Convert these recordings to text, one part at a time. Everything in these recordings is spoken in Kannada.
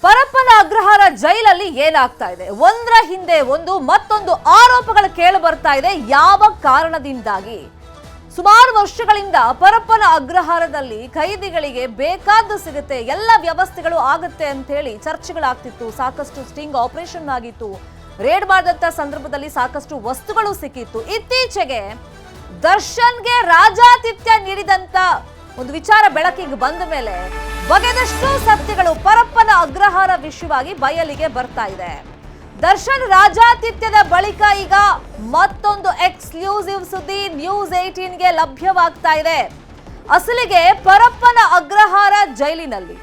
ಪರಪ್ಪನ ಅಗ್ರಹಾರ ಜೈಲಲ್ಲಿ ಏನಾಗ್ತಾ ಇದೆ? ಒಂದರ ಹಿಂದೆ ಒಂದು ಮತ್ತೊಂದು ಆರೋಪಗಳು ಕೇಳಿ ಬರ್ತಾ ಇದೆ. ಯಾವ ಕಾರಣದಿಂದಾಗಿ? ಸುಮಾರು ವರ್ಷಗಳಿಂದ ಪರಪ್ಪನ ಅಗ್ರಹಾರದಲ್ಲಿ ಖೈದಿಗಳಿಗೆ ಬೇಕಾದ್ದು ಸಿಗುತ್ತೆ, ಎಲ್ಲ ವ್ಯವಸ್ಥೆಗಳು ಆಗುತ್ತೆ ಅಂತ ಹೇಳಿ ಚರ್ಚೆಗಳಾಗ್ತಿತ್ತು. ಸಾಕಷ್ಟು ಸ್ಟಿಂಗ್ ಆಪರೇಷನ್ ಆಗಿತ್ತು. ರೇಡ್ ಮಾಡಿದಂತ ಸಂದರ್ಭದಲ್ಲಿ ಸಾಕಷ್ಟು ವಸ್ತುಗಳು ಸಿಕ್ಕಿತ್ತು. ಇತ್ತೀಚೆಗೆ ದರ್ಶನ್ಗೆ ರಾಜಾತಿಥ್ಯ ನೀಡಿದಂತ ಒಂದು ವಿಚಾರ ಬೆಳಕಿಗೆ ಬಂದ ಮೇಲೆ ಬಗೆದಷ್ಟು ಸತ್ಯಗಳು ಪರಪ್ಪನ ಅಗ್ರಹಾರ ವಿಷಯವಾಗಿ ಬಯಲಿಗೆ ಬರ್ತಾ ಇದೆ. ದರ್ಶನ್ ರಾಜಾತಿಥ್ಯದ ಬಳಿಕ ಈಗ ಮತ್ತೊಂದು ಎಕ್ಸ್ಕ್ಲೂಸಿವ್ ಸುದ್ದಿ ನ್ಯೂಸ್ 18ಗೆ ಲಭ್ಯವಾಗ್ತಾ ಇದೆ. ಅಸಲಿಗೆ ಪರಪ್ಪನ ಅಗ್ರಹಾರ ಜೈಲಿನಲ್ಲಿ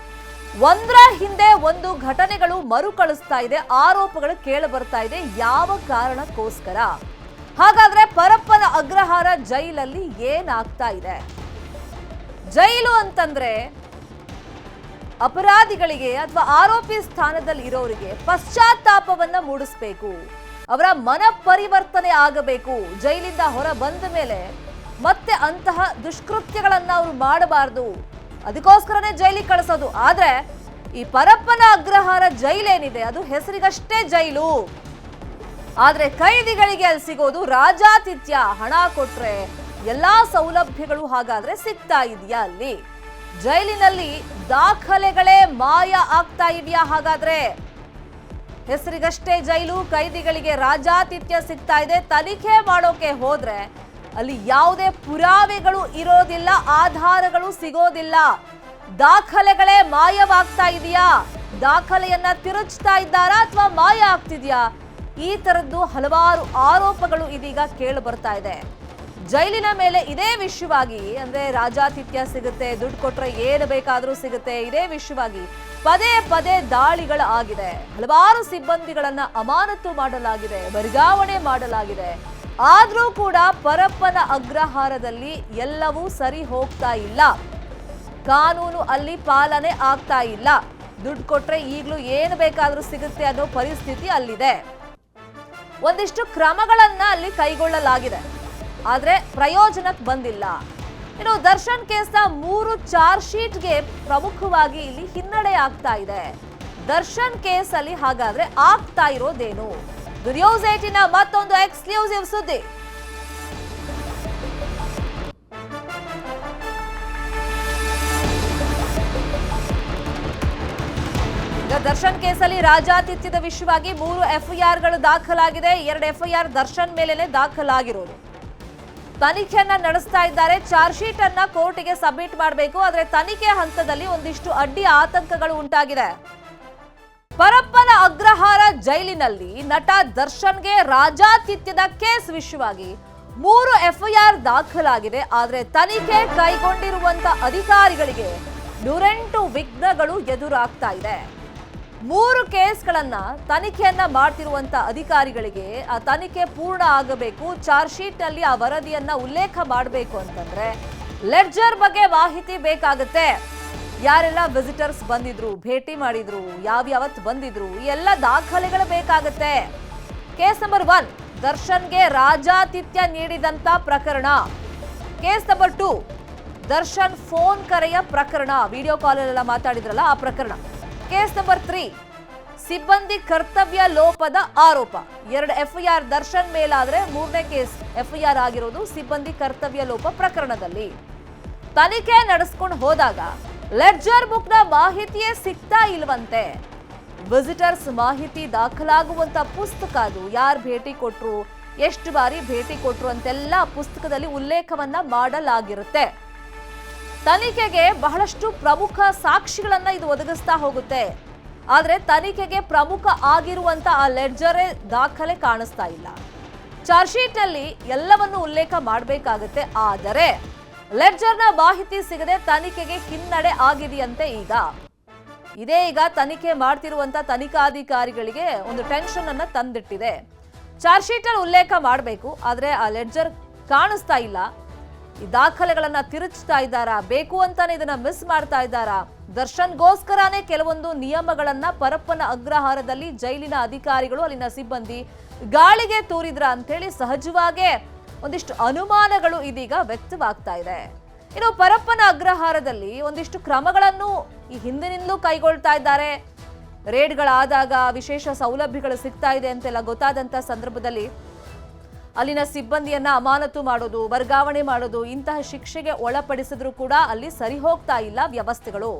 ಒಂದರ ಹಿಂದೆ ಒಂದು ಘಟನೆಗಳು ಮರುಕಳಿಸ್ತಾ ಇದೆ, ಆರೋಪಗಳು ಕೇಳಿ ಬರ್ತಾ ಇದೆ. ಯಾವ ಕಾರಣಕ್ಕೋಸ್ಕರ? ಹಾಗಾದ್ರೆ ಪರಪ್ಪನ ಅಗ್ರಹಾರ ಜೈಲಲ್ಲಿ ಏನಾಗ್ತಾ ಇದೆ? ಜೈಲು ಅಂತಂದ್ರೆ ಅಪರಾಧಿಗಳಿಗೆ ಅಥವಾ ಆರೋಪಿ ಸ್ಥಾನದಲ್ಲಿ ಇರೋರಿಗೆ ಪಶ್ಚಾತ್ತಾಪವನ್ನ ಮೂಡಿಸಬೇಕು, ಅವರ ಮನ ಪರಿವರ್ತನೆ ಆಗಬೇಕು. ಜೈಲಿಂದ ಹೊರ ಬಂದ ಮೇಲೆ ಮತ್ತೆ ಅಂತಹ ದುಷ್ಕೃತ್ಯಗಳನ್ನ ಅವರು ಮಾಡಬಾರದು, ಅದಕ್ಕೋಸ್ಕರನೇ ಜೈಲಿಗೆ ಕಳಿಸೋದು. ಆದ್ರೆ ಈ ಪರಪ್ಪನ ಅಗ್ರಹಾರ ಜೈಲೇನಿದೆ ಅದು ಹೆಸರಿಗಷ್ಟೇ ಜೈಲು. ಆದ್ರೆ ಖೈದಿಗಳಿಗೆ ಅಲ್ಲಿ ಸಿಗೋದು ರಾಜಾತಿಥ್ಯ. ಹಣ ಕೊಟ್ರೆ ಎಲ್ಲಾ ಸೌಲಭ್ಯಗಳು ಹಾಗಾದ್ರೆ ಸಿಗ್ತಾ ಇದೆಯಾ? ಅಲ್ಲಿ ಜೈಲಿನಲ್ಲಿ ದಾಖಲೆಗಳೇ ಮಾಯ ಆಗ್ತಾ ಇದೆಯಾ? ಹಾಗಾದ್ರೆ ಹೆಸರಿಗಷ್ಟೇ ಜೈಲು, ಖೈದಿಗಳಿಗೆ ರಾಜಾತಿಥ್ಯ ಸಿಗ್ತಾ ಇದೆ. ತನಿಖೆ ಮಾಡೋಕೆ ಹೋದ್ರೆ ಅಲ್ಲಿ ಯಾವುದೇ ಪುರಾವೆಗಳು ಇರೋದಿಲ್ಲ, ಆಧಾರಗಳು ಸಿಗೋದಿಲ್ಲ, ದಾಖಲೆಗಳೇ ಮಾಯವಾಗ್ತಾ ಇದೆಯಾ? ದಾಖಲೆಯನ್ನ ತಿರುಚ್ತಾ ಇದ್ದಾರಾ ಅಥವಾ ಮಾಯ ಆಗ್ತಿದ್ಯಾ? ಈ ತರದ್ದು ಹಲವಾರು ಆರೋಪಗಳು ಇದೀಗ ಕೇಳಿ ಬರ್ತಾ ಇದೆ. ಜೈಲಿನ ಮೇಲೆ ಇದೇ ವಿಷಯವಾಗಿ, ಅಂದ್ರೆ ರಾಜಾತಿಥ್ಯ ಸಿಗುತ್ತೆ, ದುಡ್ಡು ಕೊಟ್ರೆ ಏನು ಬೇಕಾದ್ರೂ ಸಿಗುತ್ತೆ, ಇದೇ ವಿಷಯವಾಗಿ ಪದೇ ಪದೇ ದಾಳಿಗಳು ಆಗಿದೆ. ಹಲವಾರು ಸಿಬ್ಬಂದಿಗಳನ್ನ ಅಮಾನತು ಮಾಡಲಾಗಿದೆ, ವರ್ಗಾವಣೆ ಮಾಡಲಾಗಿದೆ. ಆದ್ರೂ ಕೂಡ ಪರಪ್ಪನ ಅಗ್ರಹಾರದಲ್ಲಿ ಎಲ್ಲವೂ ಸರಿ ಹೋಗ್ತಾ ಇಲ್ಲ, ಕಾನೂನು ಅಲ್ಲಿ ಪಾಲನೆ ಆಗ್ತಾ ಇಲ್ಲ. ದುಡ್ಡು ಕೊಟ್ರೆ ಈಗಲೂ ಏನು ಬೇಕಾದ್ರೂ ಸಿಗುತ್ತೆ ಅನ್ನೋ ಪರಿಸ್ಥಿತಿ ಅಲ್ಲಿದೆ. ಒಂದಿಷ್ಟು ಕ್ರಮಗಳನ್ನ ಅಲ್ಲಿ ಕೈಗೊಳ್ಳಲಾಗಿದೆ, ಆದ್ರೆ ಪ್ರಯೋಜನಕ್ಕೆ ಬಂದಿಲ್ಲ. ಇನ್ನು ದರ್ಶನ್ ಕೇಸ್ನ 3 ಚಾರ್ಜ್ ಶೀಟ್ಗೆ ಪ್ರಮುಖವಾಗಿ ಇಲ್ಲಿ ಹಿನ್ನಡೆ ಆಗ್ತಾ ಇದೆ. ದರ್ಶನ್ ಕೇಸ್ ಅಲ್ಲಿ ಹಾಗಾದ್ರೆ ಆಗ್ತಾ ಇರೋದೇನು? ನ್ಯೂಸ್ 18ನ ಮತ್ತೊಂದು ಎಕ್ಸ್ಕ್ಲೂಸಿವ್ ಸುದ್ದಿ. ದರ್ಶನ್ ಕೇಸಲ್ಲಿ ರಾಜಾತಿಥ್ಯದ ವಿಷಯವಾಗಿ 3 ಎಫ್ಐಆರ್ಗಳು ದಾಖಲಾಗಿದೆ. 2 ಎಫ್ಐಆರ್ ದರ್ಶನ್ ಮೇಲೆನೆ ದಾಖಲಾಗಿರೋದು. ತನಿಖೆಯನ್ನ ನಡೆಸ್ತಾ ಇದ್ದಾರೆ. ಚಾರ್ಜ್ ಶೀಟ್ ಅನ್ನ ಕೋರ್ಟಿಗೆ ಸಬ್ಮಿಟ್ ಮಾಡಬೇಕು. ಆದ್ರೆ ತನಿಖೆ ಹಂತದಲ್ಲಿ ಒಂದಿಷ್ಟು ಅಡ್ಡಿ ಆತಂಕಗಳು ಉಂಟಾಗಿದೆ. ಪರಪ್ಪನ ಅಗ್ರಹಾರ ಜೈಲಿನಲ್ಲಿ ನಟ ದರ್ಶನ್ಗೆ ರಾಜಾತಿಥ್ಯದ ಕೇಸ್ ವಿಷಯವಾಗಿ 3 ಎಫ್ಐಆರ್ ದಾಖಲಾಗಿದೆ. ಆದ್ರೆ ತನಿಖೆ ಕೈಗೊಂಡಿರುವಂತ ಅಧಿಕಾರಿಗಳಿಗೆ 108 ವಿಘ್ನಗಳು ಎದುರಾಗ್ತಾ ಇದೆ. 3 ಕೇಸ್ಗಳನ್ನ ತನಿಖೆಯನ್ನ ಮಾಡ್ತಿರುವಂತ ಅಧಿಕಾರಿಗಳಿಗೆ ಆ ತನಿಖೆ ಪೂರ್ಣ ಆಗಬೇಕು. ಚಾರ್ಜ್ ಶೀಟ್ ನಲ್ಲಿ ಆ ವರದಿಯನ್ನ ಉಲ್ಲೇಖ ಮಾಡಬೇಕು ಅಂತಂದ್ರೆ ಲೆಡ್ಜರ್ ಬಗ್ಗೆ ಮಾಹಿತಿ ಬೇಕಾಗುತ್ತೆ. ಯಾರೆಲ್ಲ ವಿಸಿಟರ್ಸ್ ಬಂದಿದ್ರು, ಭೇಟಿ ಮಾಡಿದ್ರು, ಯಾವ್ಯಾವತ್ತು ಬಂದಿದ್ರು, ಈ ಎಲ್ಲ ದಾಖಲೆಗಳು ಬೇಕಾಗುತ್ತೆ. ಕೇಸ್ ನಂಬರ್ 1 ದರ್ಶನ್ಗೆ ರಾಜಾತಿಥ್ಯ ನೀಡಿದಂತ ಪ್ರಕರಣ. ಕೇಸ್ ನಂಬರ್ 2 ದರ್ಶನ್ ಫೋನ್ ಕರೆಯ ಪ್ರಕರಣ, ವಿಡಿಯೋ ಕಾಲ್ ಎಲ್ಲ ಮಾತಾಡಿದ್ರಲ್ಲ ಆ ಪ್ರಕರಣ. ಕೇಸ್ ನಂಬರ್ 3 ಸಿಬ್ಬಂದಿ ಕರ್ತವ್ಯ ಲೋಪದ ಆರೋಪ. 2 ಎಫ್ಐಆರ್ ದರ್ಶನ್ ಮೇಲಾದ್ರೆ 3ನೇ ಕೇಸ್ ಎಫ್ಐಆರ್ ಆಗಿರೋದು ಸಿಬ್ಬಂದಿ ಕರ್ತವ್ಯ ಲೋಪ ಪ್ರಕರಣದಲ್ಲಿ. ತನಿಖೆ ನಡೆಸ್ಕೊಂಡು ಹೋದಾಗ ಲೆಡ್ಜರ್ ಬುಕ್ ನ ಮಾಹಿತಿಯೇ ಸಿಗ್ತಾ ಇಲ್ವಂತೆ. ವಿಸಿಟರ್ಸ್ ಮಾಹಿತಿ ದಾಖಲಾಗುವಂತ ಪುಸ್ತಕ ಅದು. ಯಾರು ಭೇಟಿ ಕೊಟ್ರು, ಎಷ್ಟು ಬಾರಿ ಭೇಟಿ ಕೊಟ್ರು ಅಂತೆಲ್ಲ ಪುಸ್ತಕದಲ್ಲಿ ಉಲ್ಲೇಖವನ್ನ ಮಾಡಲಾಗಿರುತ್ತೆ. ತನಿಖೆಗೆ ಬಹಳಷ್ಟು ಪ್ರಮುಖ ಸಾಕ್ಷಿಗಳನ್ನ ಇದು ಒದಗಿಸ್ತಾ ಹೋಗುತ್ತೆ. ಆದ್ರೆ ತನಿಖೆಗೆ ಪ್ರಮುಖ ಆಗಿರುವಂತ ಆ ಲೆಡ್ಜರ್ ದಾಖಲೆ ಕಾಣಿಸ್ತಾ ಇಲ್ಲ. ಚಾರ್ಜ್ ಶೀಟ್ ನಲ್ಲಿ ಎಲ್ಲವನ್ನು ಉಲ್ಲೇಖ ಮಾಡಬೇಕಾಗುತ್ತೆ. ಆದರೆ ಲೆಡ್ಜರ್ನ ಮಾಹಿತಿ ಸಿಗದೆ ತನಿಖೆಗೆ ಹಿನ್ನಡೆ ಆಗಿದೆಯಂತೆ. ಈಗ ತನಿಖೆ ಮಾಡ್ತಿರುವಂತ ತನಿಖಾಧಿಕಾರಿಗಳಿಗೆ ಒಂದು ಟೆನ್ಷನ್ ಅನ್ನ ತಂದಿಟ್ಟಿದೆ. ಚಾರ್ಜ್ ಶೀಟ್ ಅಲ್ಲಿ ಉಲ್ಲೇಖ ಮಾಡಬೇಕು, ಆದ್ರೆ ಆ ಲೆಡ್ಜರ್ ಕಾಣಿಸ್ತಾ ಇಲ್ಲ. ಈ ದಾಖಲೆಗಳನ್ನ ತಿರುಚ್ತಾ ಇದ್ದಾರಾ, ಬೇಕು ಅಂತಾನೆ ಇದನ್ನ ಮಿಸ್ ಮಾಡ್ತಾ ಇದ್ದಾರಾ? ದರ್ಶನ್ಗೋಸ್ಕರನೇ ಕೆಲವೊಂದು ನಿಯಮಗಳನ್ನ ಪರಪ್ಪನ ಅಗ್ರಹಾರದಲ್ಲಿ ಜೈಲಿನ ಅಧಿಕಾರಿಗಳು, ಅಲ್ಲಿನ ಸಿಬ್ಬಂದಿ ಗಾಳಿಗೆ ತೂರಿದ್ರ ಅಂತೇಳಿ ಸಹಜವಾಗೇ ಒಂದಿಷ್ಟು ಅನುಮಾನಗಳು ಇದೀಗ ವ್ಯಕ್ತವಾಗ್ತಾ ಇದೆ. ಇನ್ನು ಪರಪ್ಪನ ಅಗ್ರಹಾರದಲ್ಲಿ ಒಂದಿಷ್ಟು ಕ್ರಮಗಳನ್ನು ಈ ಹಿಂದಿನಿಂದಲೂ ಕೈಗೊಳ್ತಾ ಇದ್ದಾರೆ. ರೇಡ್ಗಳಾದಾಗ ವಿಶೇಷ ಸೌಲಭ್ಯಗಳು ಸಿಗ್ತಾ ಇದೆ ಅಂತೆಲ್ಲ ಗೊತ್ತಾದಂತ ಸಂದರ್ಭದಲ್ಲಿ ಅಲ್ಲಿನ ಸಿಬ್ಬಂದಿಯನ್ನ ಅಮಾನತು ಮಾಡೋದು, ವರ್ಗಾವಣೆ ಮಾಡೋದು, ಇಂತಹ ಶಿಕ್ಷೆಗೆ ಒಳಪಡಿಸಿದ್ರು ಕೂಡ ಅಲ್ಲಿ ಸರಿ ಹೋಗ್ತಾ ಇಲ್ಲ ವ್ಯವಸ್ಥೆಗಳು.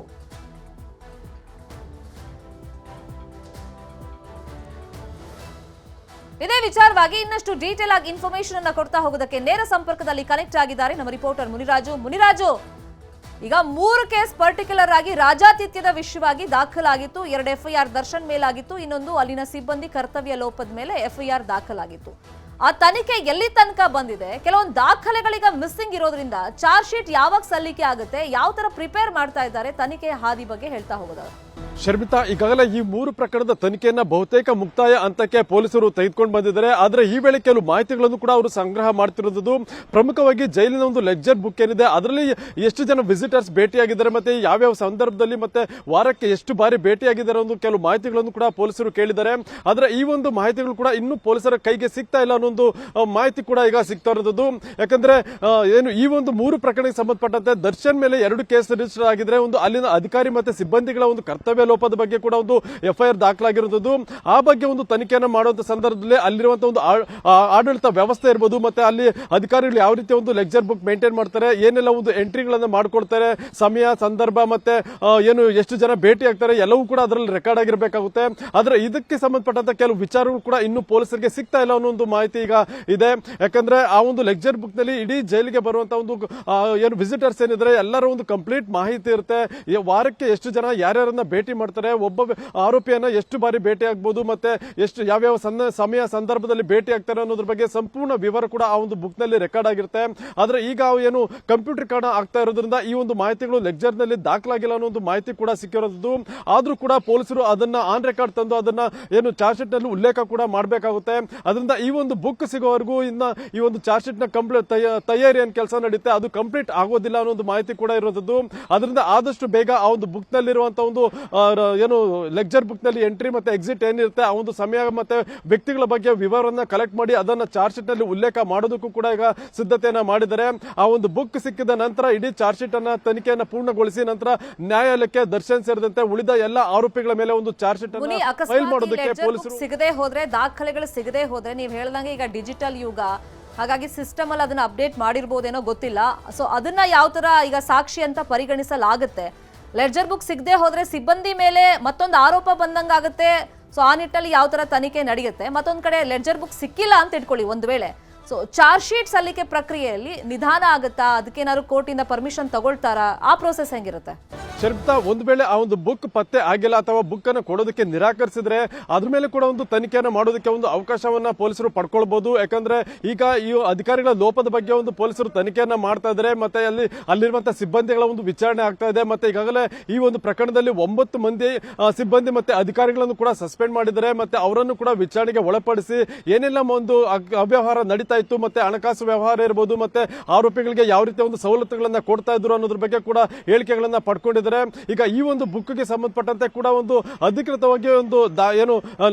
ಇದೇ ವಿಚಾರವಾಗಿ ಇನ್ನಷ್ಟು ಡೀಟೇಲ್ ಆಗಿ ಇನ್ಫಾರ್ಮೇಶನ್ ಅನ್ನ ಕೊಡ್ತಾ ಹೋಗೋದಕ್ಕೆ ನೇರ ಸಂಪರ್ಕದಲ್ಲಿ ಕನೆಕ್ಟ್ ಆಗಿದ್ದಾರೆ ನಮ್ಮ ರಿಪೋರ್ಟರ್ ಮುನಿರಾಜು. ಈಗ 3 ಕೇಸ್ ಪರ್ಟಿಕ್ಯುಲರ್ ಆಗಿ ರಾಜಾತಿಥ್ಯದ ವಿಷಯವಾಗಿ ದಾಖಲಾಗಿತ್ತು. 2 FIR ದರ್ಶನ್ ಮೇಲಾಗಿತ್ತು, ಇನ್ನೊಂದು ಅಲ್ಲಿನ ಸಿಬ್ಬಂದಿ ಕರ್ತವ್ಯ ಲೋಪದ ಮೇಲೆ FIR ದಾಖಲಾಗಿತ್ತು. ಆ ತನಿಖೆ ಎಲ್ಲಿ ತನಕ ಬಂದಿದೆ? ಕೆಲವೊಂದು ದಾಖಲೆಗಳೀಗ ಮಿಸ್ಸಿಂಗ್ ಇರೋದ್ರಿಂದ ಚಾರ್ಜ್ ಶೀಟ್ ಯಾವಾಗ ಸಲ್ಲಿಕೆ ಆಗುತ್ತೆ, ಯಾವ ತರ ಪ್ರಿಪೇರ್ ಮಾಡ್ತಾ ಇದ್ದಾರೆ, ತನಿಖೆಯ ಹಾದಿ ಬಗ್ಗೆ ಹೇಳ್ತಾ ಹೋಗೋದು. ಶರ್ಮಿತಾ, ಈಗಾಗಲೇ ಈ 3 ಪ್ರಕರಣದ ತನಿಖೆಯನ್ನ ಬಹುತೇಕ ಮುಕ್ತಾಯ ಹಂತಕ್ಕೆ ಪೊಲೀಸರು ತೆಗೆದುಕೊಂಡು ಬಂದಿದ್ದಾರೆ. ಆದರೆ ಈ ವೇಳೆ ಕೆಲವು ಮಾಹಿತಿಗಳನ್ನು ಕೂಡ ಅವರು ಸಂಗ್ರಹ ಮಾಡ್ತಿರೋದು, ಪ್ರಮುಖವಾಗಿ ಜೈಲಿನ ಒಂದು ಲೆಕ್ಚರ್ ಬುಕ್ ಏನಿದೆ ಅದರಲ್ಲಿ ಎಷ್ಟು ಜನ ವಿಸಿಟರ್ಸ್ ಭೇಟಿಯಾಗಿದ್ದಾರೆ, ಮತ್ತೆ ಯಾವ್ಯಾವ ಸಂದರ್ಭದಲ್ಲಿ ಮತ್ತೆ ವಾರಕ್ಕೆ ಎಷ್ಟು ಬಾರಿ ಭೇಟಿಯಾಗಿದ್ದಾರೆ ಅನ್ನೋ ಕೆಲವು ಮಾಹಿತಿಗಳನ್ನು ಕೂಡ ಪೊಲೀಸರು ಕೇಳಿದ್ದಾರೆ. ಆದರೆ ಈ ಒಂದು ಮಾಹಿತಿಗಳು ಕೂಡ ಇನ್ನೂ ಪೊಲೀಸರ ಕೈಗೆ ಸಿಗ್ತಾ ಇಲ್ಲ ಅನ್ನೋ ಒಂದು ಮಾಹಿತಿ ಕೂಡ ಈಗ ಸಿಗ್ತಾ ಇರೋದು. ಯಾಕಂದ್ರೆ ಏನು ಈ ಒಂದು 3 ಪ್ರಕರಣಕ್ಕೆ ಸಂಬಂಧಪಟ್ಟಂತೆ ದರ್ಶನ್ ಮೇಲೆ 2 ಕೇಸ್ ರಿಜಿಸ್ಟರ್ ಆಗಿದ್ರೆ, ಒಂದು ಅಲ್ಲಿನ ಅಧಿಕಾರಿ ಮತ್ತೆ ಸಿಬ್ಬಂದಿಗಳ ಒಂದು ಕರ್ತವ್ಯ ಲೋಪದ ಬಗ್ಗೆ ಕೂಡ ಒಂದು FIR ದಾಖಲಾಗಿರುವುದು. ಆ ಬಗ್ಗೆ ಒಂದು ತನಿಖೆಯನ್ನು ಮಾಡುವಂತ ಸಂದರ್ಭದಲ್ಲಿ ಅಲ್ಲಿರುವಂತಹ ಒಂದು ಆಡಳಿತ ವ್ಯವಸ್ಥೆ ಇರಬಹುದು, ಮತ್ತೆ ಅಲ್ಲಿ ಅಧಿಕಾರಿಗಳು ಯಾವ ರೀತಿ ಒಂದು ಲೆಕ್ಚರ್ ಬುಕ್ ಮೇಂಟೈನ್ ಮಾಡ್ತಾರೆ, ಏನೆಲ್ಲ ಒಂದು ಎಂಟ್ರಿಗಳನ್ನ ಮಾಡ್ಕೊಡ್ತಾರೆ, ಸಮಯ ಸಂದರ್ಭ ಮತ್ತೆ ಏನು ಎಷ್ಟು ಜನ ಭೇಟಿ ಆಗ್ತಾರೆ ಎಲ್ಲವೂ ಕೂಡ ಅದರಲ್ಲಿ ರೆಕಾರ್ಡ್ ಆಗಿರಬೇಕಾಗುತ್ತೆ. ಆದ್ರೆ ಇದಕ್ಕೆ ಸಂಬಂಧಪಟ್ಟಂತ ಕೆಲವು ವಿಚಾರಗಳು ಕೂಡ ಇನ್ನು ಪೊಲೀಸರಿಗೆ ಸಿಗ್ತಾ ಇಲ್ಲ ಅನ್ನೋ ಒಂದು ಮಾಹಿತಿ ಈಗ ಇದೆ. ಯಾಕಂದ್ರೆ ಆ ಒಂದು ಲೆಕ್ಚರ್ ಬುಕ್ ನಲ್ಲಿ ಇಡೀ ಜೈಲಿಗೆ ಬರುವಂತಹ ಒಂದು ಏನು ವಿಸಿಟರ್ಸ್ ಏನಿದ್ರೆ ಎಲ್ಲರ ಒಂದು ಕಂಪ್ಲೀಟ್ ಮಾಹಿತಿ ಇರುತ್ತೆ. ವಾರಕ್ಕೆ ಎಷ್ಟು ಜನ ಯಾರ್ಯಾರನ್ನ ಭೇಟಿ ಮಾಡ್ತಾರೆ, ಒಬ್ಬ ಆರೋಪಿಯನ್ನ ಎಷ್ಟು ಬಾರಿ ಭೇಟಿ ಆಗ್ಬಹುದು, ಮತ್ತೆ ಎಷ್ಟು ಯಾವ್ಯಾವ ಸಮಯ ಸಂದರ್ಭದಲ್ಲಿ ಭೇಟಿ ಆಗ್ತಾರೆ ಅನ್ನೋದ್ರ ಬಗ್ಗೆ ಸಂಪೂರ್ಣ ವಿವರ ಕೂಡ ಆ ಒಂದು ಬುಕ್ ನಲ್ಲಿ ರೆಕಾರ್ಡ್ ಆಗಿರುತ್ತೆ. ಆದ್ರೆ ಈಗ ಏನು ಕಂಪ್ಯೂಟರ್ ಆಗ್ತಾ ಇರೋದ್ರಿಂದ ಈ ಒಂದು ಮಾಹಿತಿಗಳು ಲೆಕ್ಚರ್ ನಲ್ಲಿ ದಾಖಲಾಗಿಲ್ಲ ಅನ್ನೋ ಒಂದು ಮಾಹಿತಿ ಕೂಡ ಸಿಕ್ಕಿರೋದು. ಆದ್ರೂ ಕೂಡ ಪೊಲೀಸರು ಅದನ್ನ ಆನ್ ರೆಕಾರ್ಡ್ ತಂದು ಅದನ್ನ ಏನು ಚಾರ್ಜ್ ಶೀಟ್ ನಲ್ಲಿ ಉಲ್ಲೇಖ ಕೂಡ ಮಾಡಬೇಕಾಗುತ್ತೆ. ಅದರಿಂದ ಈ ಒಂದು ಬುಕ್ ಸಿಗೋವರೆಗೂ ಇನ್ನ ಈ ಒಂದು ಚಾರ್ಜ್ ಶೀಟ್ ನ ತಯಾರಿ ಏನ್ ಕೆಲಸ ನಡೆಯುತ್ತೆ ಅದು ಕಂಪ್ಲೀಟ್ ಆಗೋದಿಲ್ಲ ಅನ್ನೋ ಒಂದು ಮಾಹಿತಿ ಕೂಡ ಇರೋದು. ಅದರಿಂದ ಆದಷ್ಟು ಬೇಗ ಆ ಒಂದು ಬುಕ್ ನಲ್ಲಿರುವಂತಹ ಒಂದು ಏನು ಲೆಕ್ಚರ್ ಬುಕ್ ನಲ್ಲಿ ಎಂಟ್ರಿ ಮತ್ತೆ ಎಕ್ಸಿಟ್ ಏನಿರುತ್ತೆ ಆ ಒಂದು ಸಮಯ ಮತ್ತೆ ವ್ಯಕ್ತಿಗಳ ಬಗ್ಗೆ ವಿವರವನ್ನ ಕಲೆಕ್ಟ್ ಮಾಡಿ ಅದನ್ನ ಚಾರ್ಜ್ ಶೀಟ್ ನಲ್ಲಿ ಉಲ್ಲೇಖ ಮಾಡೋದಕ್ಕೂ ಕೂಡ ಈಗ ಸಿದ್ಧತೆಯನ್ನ ಮಾಡಿದ್ದಾರೆ. ಆ ಒಂದು ಬುಕ್ ಸಿಕ್ಕಿದ ನಂತರ ಇಡೀ ಚಾರ್ಜ್ ಶೀಟ್ ಅನ್ನ ತನಿಖೆಯನ್ನ ಪೂರ್ಣಗೊಳಿಸಿ ನಂತರ ನ್ಯಾಯಾಲಯಕ್ಕೆ ದರ್ಶನ್ ಸೇರಿದಂತೆ ಉಳಿದ ಎಲ್ಲ ಆರೋಪಿಗಳ ಮೇಲೆ ಒಂದು ಚಾರ್ಜ್ ಶೀಟ್ ಅನ್ನ ಫೈಲ್ ಮಾಡೋದಕ್ಕೆ ಪೊಲೀಸರು ಸಿಗದೆ ಹೋದ್ರೆ, ದಾಖಲೆಗಳು ಸಿಗದೆ ಹೋದ್ರೆ, ನೀವು ಹೇಳ್ದಂಗೆ ಈಗ ಡಿಜಿಟಲ್ ಯುಗ, ಹಾಗಾಗಿ ಸಿಸ್ಟಮ್ ಅಲ್ಲಿ ಅದನ್ನ ಅಪ್ಡೇಟ್ ಮಾಡಿರ್ಬೋದೇನೋ ಗೊತ್ತಿಲ್ಲ. ಸೊ ಅದನ್ನ ಯಾವ ತರ ಈಗ ಸಾಕ್ಷಿ ಅಂತ ಪರಿಗಣಿಸಲಾಗುತ್ತೆ. ಲೆಡ್ಜರ್ ಬುಕ್ ಸಿಗದೆ ಹೋದ್ರೆ ಸಿಬ್ಬಂದಿ ಮೇಲೆ ಮತ್ತೊಂದು ಆರೋಪ ಬಂದಂಗಾಗುತ್ತೆ. ಸೊ ಆ ನಿಟ್ಟಲ್ಲಿ ಯಾವ ತರ ತನಿಖೆ ನಡೆಯುತ್ತೆ. ಮತ್ತೊಂದ್ ಕಡೆ ಲೆಡ್ಜರ್ ಬುಕ್ ಸಿಕ್ಕಿಲ್ಲ ಅಂತ ಇಟ್ಕೊಳ್ಳಿ ಒಂದು ವೇಳೆ, ಸೊ ಚಾರ್ಜ್ ಶೀಟ್ ಸಲ್ಲಿಕೆ ಪ್ರಕ್ರಿಯೆಯಲ್ಲಿ ನಿಧಾನ ಆಗುತ್ತಾ, ಅದಕ್ಕೇನಾದ್ರು ಕೋರ್ಟಿಂದ ಪರ್ಮಿಷನ್ ತಗೊಳ್ತಾರಾ, ಆ ಪ್ರೋಸೆಸ್ ಹೆಂಗಿರುತ್ತೆ? ಶರ್ಮಿತಾ, ಒಂದು ವೇಳೆ ಆ ಒಂದು ಬುಕ್ ಪತ್ತೆ ಆಗಿಲ್ಲ ಅಥವಾ ಬುಕ್ ಅನ್ನು ಕೊಡೋದಕ್ಕೆ ನಿರಾಕರಿಸಿದ್ರೆ ಅದ್ರ ಮೇಲೆ ಕೂಡ ಒಂದು ತನಿಖೆಯನ್ನು ಮಾಡೋದಕ್ಕೆ ಒಂದು ಅವಕಾಶವನ್ನ ಪೊಲೀಸರು ಪಡ್ಕೊಳ್ಬಹುದು. ಯಾಕಂದ್ರೆ ಈಗ ಈ ಅಧಿಕಾರಿಗಳ ಲೋಪದ ಬಗ್ಗೆ ಒಂದು ಪೊಲೀಸರು ತನಿಖೆಯನ್ನ ಮಾಡ್ತಾ ಇದ್ದಾರೆ, ಮತ್ತೆ ಅಲ್ಲಿರುವಂತಹ ಸಿಬ್ಬಂದಿಗಳ ಒಂದು ವಿಚಾರಣೆ ಆಗ್ತಾ ಇದೆ. ಮತ್ತೆ ಈಗಾಗಲೇ ಈ ಒಂದು ಪ್ರಕರಣದಲ್ಲಿ 9 ಮಂದಿ ಸಿಬ್ಬಂದಿ ಮತ್ತೆ ಅಧಿಕಾರಿಗಳನ್ನು ಕೂಡ ಸಸ್ಪೆಂಡ್ ಮಾಡಿದ್ದಾರೆ. ಮತ್ತೆ ಅವರನ್ನು ಕೂಡ ವಿಚಾರಣೆಗೆ ಒಳಪಡಿಸಿ ಏನೆಲ್ಲ ಒಂದು ಅವ್ಯವಹಾರ ನಡೀತಾ ಇತ್ತು, ಮತ್ತೆ ಹಣಕಾಸು ವ್ಯವಹಾರ ಇರಬಹುದು, ಮತ್ತೆ ಆರೋಪಿಗಳಿಗೆ ಯಾವ ರೀತಿಯ ಒಂದು ಸವಲತ್ತುಗಳನ್ನ ಕೊಡ್ತಾ ಇದ್ರು ಅನ್ನೋದ್ರ ಬಗ್ಗೆ ಕೂಡ ಹೇಳಿಕೆಗಳನ್ನ ಪಡ್ಕೊಂಡಿದ್ದಾರೆ. ಈಗ ಈ ಒಂದು ಬುಕ್ಗೆ ಸಂಬಂಧಪಟ್ಟಂತೆ ಕೂಡ ಒಂದು ಅಧಿಕೃತವಾಗಿ ಒಂದು ಏನು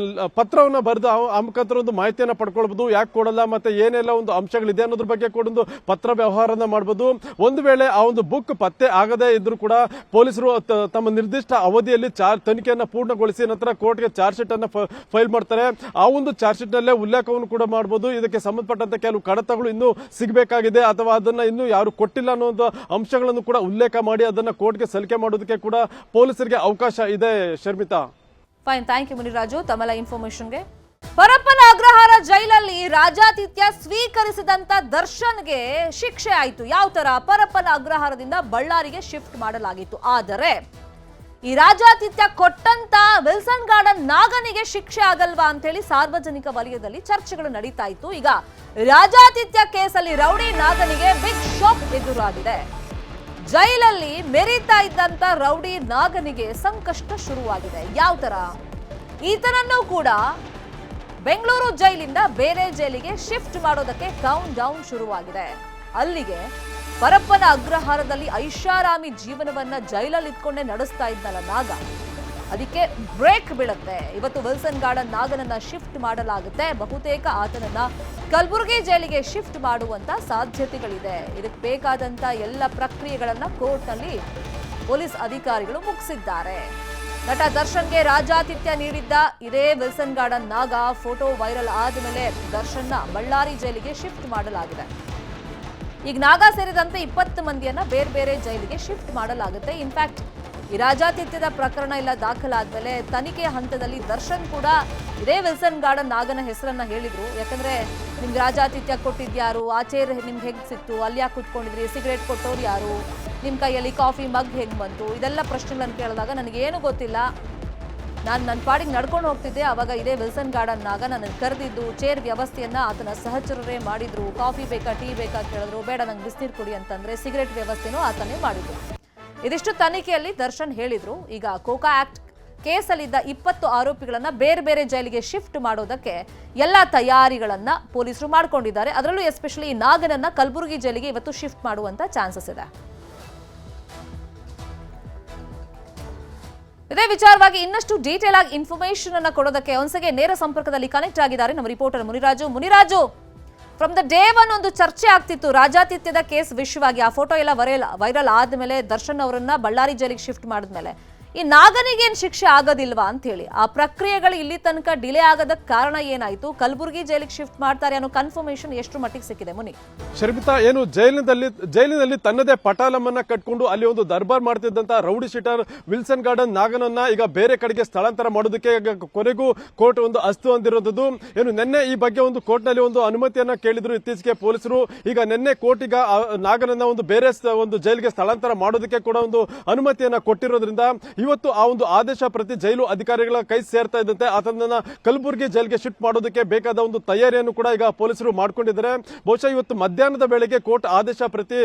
ಪತ್ರವನ್ನ ಬರೆದು ಆ ಮುಖಾಂತರ ಒಂದು ಮಾಹಿತಿಯನ್ನ ಪಡ್ಕೊಳ್ಬಹುದು. ಯಾಕೆ ಕೊಡಲ್ಲ, ಮತ್ತೆ ಏನೆಲ್ಲ ಒಂದು ಅಂಶಗಳಿದೆ ಅನ್ನೋದ್ರ ಬಗ್ಗೆ ಕೂಡ ಒಂದು ಪತ್ರ ವ್ಯವಹಾರನ ಮಾಡಬಹುದು. ಒಂದು ವೇಳೆ ಆ ಒಂದು ಬುಕ್ ಪತ್ತೆ ಆಗದೇ ಇದ್ರೂ ಕೂಡ ಪೊಲೀಸರು ತಮ್ಮ ನಿರ್ದಿಷ್ಟ ಅವಧಿಯಲ್ಲಿ ತನಿಖೆಯನ್ನ ಪೂರ್ಣಗೊಳಿಸಿ ನಂತರ ಕೋರ್ಟ್ಗೆ ಚಾರ್ಜ್ ಶೀಟ್ ಅನ್ನ ಫೈಲ್ ಮಾಡ್ತಾರೆ. ಆ ಒಂದು ಚಾರ್ಜ್ ಶೀಟ್ ನಲ್ಲೇ ಉಲ್ಲೇಖವನ್ನು ಕೂಡ ಮಾಡಬಹುದು. ಇದಕ್ಕೆ ಸಂಬಂಧಪಟ್ಟಂತೆ ಕೆಲವು ಕಡತಗಳು ಇನ್ನೂ ಸಿಗಬೇಕಾಗಿದೆ ಅಥವಾ ಅದನ್ನ ಇನ್ನೂ ಯಾರು ಕೊಟ್ಟಿಲ್ಲ ಅನ್ನೋ ಒಂದು ಅಂಶಗಳನ್ನು ಕೂಡ ಉಲ್ಲೇಖ ಮಾಡಿ ಅದನ್ನ ಕೋರ್ಟ್ಗೆ ಸಲ್ಲಿಕೆ ಮಾಡೋದಕ್ಕೆ ಕೂಡ ಪೊಲೀಸರಿಗೆ ಅವಕಾಶ ಇದೆ. Sharmita, fine, thank you Muniraju ತಮ್ಮೆಲ್ಲ ಇನ್ಫಾರ್ಮೇಶನ್ಗೆ. ಪರಪ್ಪನ ಅಗ್ರಹಾರ ಜೈಲಲ್ಲಿ ರಾಜಾತಿಥ್ಯ ಸ್ವೀಕರಿಸಿದಂತ ದರ್ಶನ್ಗೆ ಶಿಕ್ಷೆ ಆಯಿತು. ಯಾವ ತರ? ಪರಪ್ಪನ ಅಗ್ರಹಾರದಿಂದ ಬಳ್ಳಾರಿಗೆ ಶಿಫ್ಟ್ ಮಾಡಲಾಗಿತ್ತು. ಆದರೆ ಈ ರಾಜಾತಿಥ್ಯ ಕೊಟ್ಟಂತ ವಿಲ್ಸನ್ ಗಾರ್ಡನ್ ನಾಗನಿಗೆ ಶಿಕ್ಷೆ ಆಗಲ್ವಾ ಅಂತ ಹೇಳಿ ಸಾರ್ವಜನಿಕ ವಲಯದಲ್ಲಿ ಚರ್ಚೆಗಳು ನಡೀತಾ ಇತ್ತು. ಈಗ ರಾಜಾತಿಥ್ಯ ಕೇಸಲ್ಲಿ ರೌಡಿ ನಾಗನಿಗೆ ಬಿಗ್ ಶಾಕ್ ಎದುರಾಗಿದೆ. ಜೈಲಲ್ಲಿ ಮೆರೀತಾ ಇದ್ದಂತ ರೌಡಿ ನಾಗನಿಗೆ ಸಂಕಷ್ಟ ಶುರುವಾಗಿದೆ. ಯಾವ ತರ? ಈತನನ್ನು ಕೂಡ ಬೆಂಗಳೂರು ಜೈಲಿಂದ ಬೇರೆ ಜೈಲಿಗೆ ಶಿಫ್ಟ್ ಮಾಡೋದಕ್ಕೆ ಕೌಂಟ್ ಡೌನ್ ಶುರುವಾಗಿದೆ. ಅಲ್ಲಿಗೆ ಪರಪ್ಪನ ಅಗ್ರಹಾರದಲ್ಲಿ ಐಷಾರಾಮಿ ಜೀವನವನ್ನ ಜೈಲಲ್ಲಿ ಇಟ್ಕೊಂಡೇ ನಡೆಸ್ತಾ ಇದ್ನಲ್ಲ ನಾಗ, ಅದಕ್ಕೆ ಬ್ರೇಕ್ ಬೀಳುತ್ತೆ. ಇವತ್ತು ವಿಲ್ಸನ್ ಗಾರ್ಡನ್ ನಾಗನನ್ನ ಶಿಫ್ಟ್ ಮಾಡಲಾಗುತ್ತೆ. ಬಹುತೇಕ ಆತನನ್ನ ಕಲಬುರಗಿ ಜೈಲಿಗೆ ಶಿಫ್ಟ್ ಮಾಡುವಂತ ಸಾಧ್ಯತೆಗಳಿದೆ. ಇದಕ್ಕೆ ಬೇಕಾದಂತ ಎಲ್ಲ ಪ್ರಕ್ರಿಯೆಗಳನ್ನ ಕೋರ್ಟ್ನಲ್ಲಿ ಪೊಲೀಸ್ ಅಧಿಕಾರಿಗಳು ಮುಗಿಸಿದ್ದಾರೆ. ನಟ ದರ್ಶನ್ಗೆ ರಾಜಾತಿಥ್ಯ ನೀಡಿದ್ದ ಇದೇ ವಿಲ್ಸನ್ ಗಾರ್ಡನ್ ನಾಗ ಫೋಟೋ ವೈರಲ್ ಆದ ಮೇಲೆ ದರ್ಶನ್ನ ಬಳ್ಳಾರಿ ಜೈಲಿಗೆ ಶಿಫ್ಟ್ ಮಾಡಲಾಗಿದೆ. ಈಗ ನಾಗ ಸೇರಿದಂತೆ 20 ಮಂದಿಯನ್ನ ಬೇರೆ ಬೇರೆ ಜೈಲಿಗೆ ಶಿಫ್ಟ್ ಮಾಡಲಾಗುತ್ತೆ. ಇನ್ಫ್ಯಾಕ್ಟ್ ಈ ರಾಜಾತಿಥ್ಯದ ಪ್ರಕರಣ ಎಲ್ಲ ದಾಖಲಾದ್ಮೇಲೆ ತನಿಖೆ ಹಂತದಲ್ಲಿ ದರ್ಶನ್ ಕೂಡ ಇದೇ ವಿಲ್ಸನ್ ಗಾರ್ಡನ್ ನಾಗನ ಹೆಸರನ್ನ ಹೇಳಿದ್ರು. ಯಾಕಂದ್ರೆ ನಿಮ್ಗೆ ರಾಜಾತಿಥ್ಯ ಕೊಟ್ಟಿದ್ಯಾರು, ಆ ಚೇರ್ ನಿಮ್ಗೆ ಹೇಗ್ ಸಿಕ್ತು, ಅಲ್ಲಿ ಯಾಕೆ ಕುತ್ಕೊಂಡಿದ್ರಿ, ಸಿಗರೇಟ್ ಕೊಟ್ಟವ್ರು ಯಾರು, ನಿಮ್ಮ ಕೈಯಲ್ಲಿ ಕಾಫಿ ಮಗ್ ಹೇಗೆ ಬಂತು, ಇದೆಲ್ಲ ಪ್ರಶ್ನೆಗಳನ್ನು ಕೇಳಿದಾಗ ನನಗೇನು ಗೊತ್ತಿಲ್ಲ, ನಾನು ನನ್ನ ಪಾಡಿಗೆ ನಡ್ಕೊಂಡು ಹೋಗ್ತಿದ್ದೆ. ಆವಾಗ ಇದೇ ವಿಲ್ಸನ್ ಗಾರ್ಡನ್ ನಾಗ ನನ್ನನ್ನು ಕರೆದಿದ್ದು, ಚೇರ್ ವ್ಯವಸ್ಥೆಯನ್ನ ಆತನ ಸಹಚರರೇ ಮಾಡಿದ್ರು. ಕಾಫಿ ಬೇಕಾ ಟೀ ಬೇಕಾ ಕೇಳಿದ್ರು, ಬೇಡ ನಂಗೆ ಬಿಸಿನೀರು ಕುಡಿ ಅಂತಂದ್ರೆ ಸಿಗರೇಟ್ ವ್ಯವಸ್ಥೆನೂ ಆತನೇ ಮಾಡಿದ್ರು. ಇದಿಷ್ಟು ತನಿಖೆಯಲ್ಲಿ ದರ್ಶನ್ ಹೇಳಿದ್ರು. ಈಗ ಕೋಕಾ ಆಕ್ಟ್ ಕೇಸಲ್ಲಿದ್ದ 20 ಆರೋಪಿಗಳನ್ನ ಬೇರೆ ಬೇರೆ ಜೈಲಿಗೆ ಶಿಫ್ಟ್ ಮಾಡೋದಕ್ಕೆ ಎಲ್ಲಾ ತಯಾರಿಗಳನ್ನ ಪೊಲೀಸರು ಮಾಡ್ಕೊಂಡಿದ್ದಾರೆ. ಅದರಲ್ಲೂ ಎಸ್ಪೆಷಲಿ ನಾಗನನ್ನ ಕಲಬುರಗಿ ಜೈಲಿಗೆ ಇವತ್ತು ಶಿಫ್ಟ್ ಮಾಡುವಂತ ಚಾನ್ಸಸ್ ಇದೆ. ಇದೇ ವಿಚಾರವಾಗಿ ಇನ್ನಷ್ಟು ಡೀಟೇಲ್ ಆಗಿ ಇನ್ಫಾರ್ಮೇಶನ್ ಅನ್ನ ಕೊಡೋದಕ್ಕೆ ಒಂದ್ಸಗೆ ನೇರ ಸಂಪರ್ಕದಲ್ಲಿ ಕನೆಕ್ಟ್ ಆಗಿದ್ದಾರೆ ನಮ್ಮ reporter Muniraju. From the day one ಒಂದು ಚರ್ಚೆ ಆಗ್ತಿತ್ತು ರಾಜಾತಿಥ್ಯದ ಕೇಸ್ ವಿಷಯವಾಗಿ. ಆ ಫೋಟೋ ಎಲ್ಲ ವೈರಲ್ ಆದ್ಮೇಲೆ ದರ್ಶನ್ ಅವರನ್ನ ಬಳ್ಳಾರಿ ಜೈಲಿಗೆ ಶಿಫ್ಟ್ ಮಾಡಿದ್ಮೇಲೆ ಈ ನಾಗನಿಗೇನು ಶಿಕ್ಷೆ ಆಗೋದಿಲ್ವಾ ಅಂತ ಹೇಳಿ ಆ ಪ್ರಕ್ರಿಯೆಗಳು ಇಲ್ಲಿ ತನಕ ಡಿಲೇ ಆಗೋದಕ್ಕೆ ಕಾರಣ ಏನಾಯ್ತು, ಕಲಬುರಗಿ ಜೈಲಿಗೆ ಶಿಫ್ಟ್ ಮಾಡ್ತಾರೆ ಅನ್ನೋ ಕನ್ಫರ್ಮೇಶನ್ ಎಷ್ಟು ಮಟ್ಟಿಗೆ ಸಿಕ್ಕಿದೆ ಮುನಿ? ಶರ್ಮಿತಾ, ಏನು ಜೈಲಿನಲ್ಲಿ ತನ್ನದೇ ಪಟಾಲಮನ್ನ ಕಟ್ಕೊಂಡು ಅಲ್ಲಿ ಒಂದು ದರ್ಬಾರ್ ಮಾಡ್ತಿದ್ದಂತ ರೌಡಿ ಶೀಟರ್ ವಿಲ್ಸನ್ ಗಾರ್ಡನ್ ನಾಗನನ್ನ ಈಗ ಬೇರೆ ಕಡೆಗೆ ಸ್ಥಳಾಂತರ ಮಾಡೋದಕ್ಕೆ ಕೊನೆಗೂ ಕೋರ್ಟ್ ಒಂದು ಅಸ್ತು ಅಂದಿರೋದು. ಏನು ನಿನ್ನೆ ಈ ಬಗ್ಗೆ ಒಂದು ಕೋರ್ಟ್ ನಲ್ಲಿ ಒಂದು ಅನುಮತಿಯನ್ನ ಕೇಳಿದ್ರು ಇತ್ತೀಚೆಗೆ ಪೊಲೀಸರು. ಈಗ ನಿನ್ನೆ ಕೋರ್ಟ್ ಈಗ ನಾಗನನ್ನ ಒಂದು ಬೇರೆ ಒಂದು ಜೈಲಿಗೆ ಸ್ಥಳಾಂತರ ಮಾಡೋದಕ್ಕೆ ಕೂಡ ಒಂದು ಅನುಮತಿಯನ್ನ ಕೊಟ್ಟಿರೋದ್ರಿಂದ ಇವತ್ತು ಆ ಒಂದು ಆದೇಶ ಪ್ರತಿ ಜೈಲು ಅಧಿಕಾರಿಗಳ ಕೈ ಸೇರ್ತಾ ಇದ್ದಂತೆ ಆತನನ್ನ ಕಲಬುರಗಿ ಜೈಲಿಗೆ ಶಿಫ್ಟ್ ಮಾಡೋದಕ್ಕೆ ಬೇಕಾದ ಒಂದು ತಯಾರಿಯನ್ನು ಕೂಡ ಈಗ ಪೊಲೀಸರು ಮಾಡ್ಕೊಂಡಿದ್ದಾರೆ. ಬಹುಶಃ ಇವತ್ತು ಮಧ್ಯಾಹ್ನದ ವೇಳೆಗೆ ಕೋರ್ಟ್ ಆದೇಶ ಪ್ರತಿ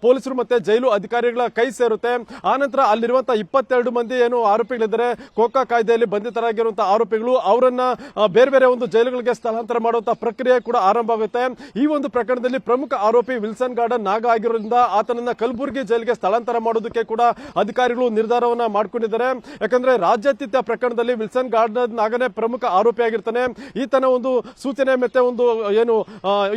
ಪೊಲೀಸರು ಮತ್ತೆ ಜೈಲು ಅಧಿಕಾರಿಗಳ ಕೈ ಸೇರುತ್ತೆ. ಆನಂತರ ಅಲ್ಲಿರುವಂತಹ 22 ಮಂದಿ ಏನು ಆರೋಪಿಗಳಿದ್ದಾರೆ, ಕೋಕಾ ಕಾಯ್ದೆಯಲ್ಲಿ ಬಂಧಿತರಾಗಿರುವಂತಹ ಆರೋಪಿಗಳು, ಅವರನ್ನ ಬೇರೆ ಬೇರೆ ಒಂದು ಜೈಲುಗಳಿಗೆ ಸ್ಥಳಾಂತರ ಮಾಡುವಂತಹ ಪ್ರಕ್ರಿಯೆ ಕೂಡ ಆರಂಭ ಆಗುತ್ತೆ. ಈ ಒಂದು ಪ್ರಕರಣದಲ್ಲಿ ಪ್ರಮುಖ ಆರೋಪಿ ವಿಲ್ಸನ್ ಗಾರ್ಡನ್ ನಾಗ ಆಗಿರೋದ್ರಿಂದ ಆತನನ್ನ ಕಲಬುರಗಿ ಜೈಲಿಗೆ ಸ್ಥಳಾಂತರ ಮಾಡೋದಕ್ಕೆ ಕೂಡ ಅಧಿಕಾರಿಗಳು ನಿರ್ಧಾರವನ್ನ ಮಾಡಿಕೊಂಡಿದ್ದಾರೆ. ಯಾಕಂದ್ರೆ ರಾಜ್ಯಾತಿಥ್ಯ ಪ್ರಕರಣದಲ್ಲಿ ವಿಲ್ಸನ್ ಗಾರ್ಡನ್ ನಾಗನೇ ಪ್ರಮುಖ ಆರೋಪಿಯಾಗಿರ್ತಾನೆ. ಈತನ ಒಂದು ಸೂಚನೆ ಮತ್ತೆ ಒಂದು ಏನು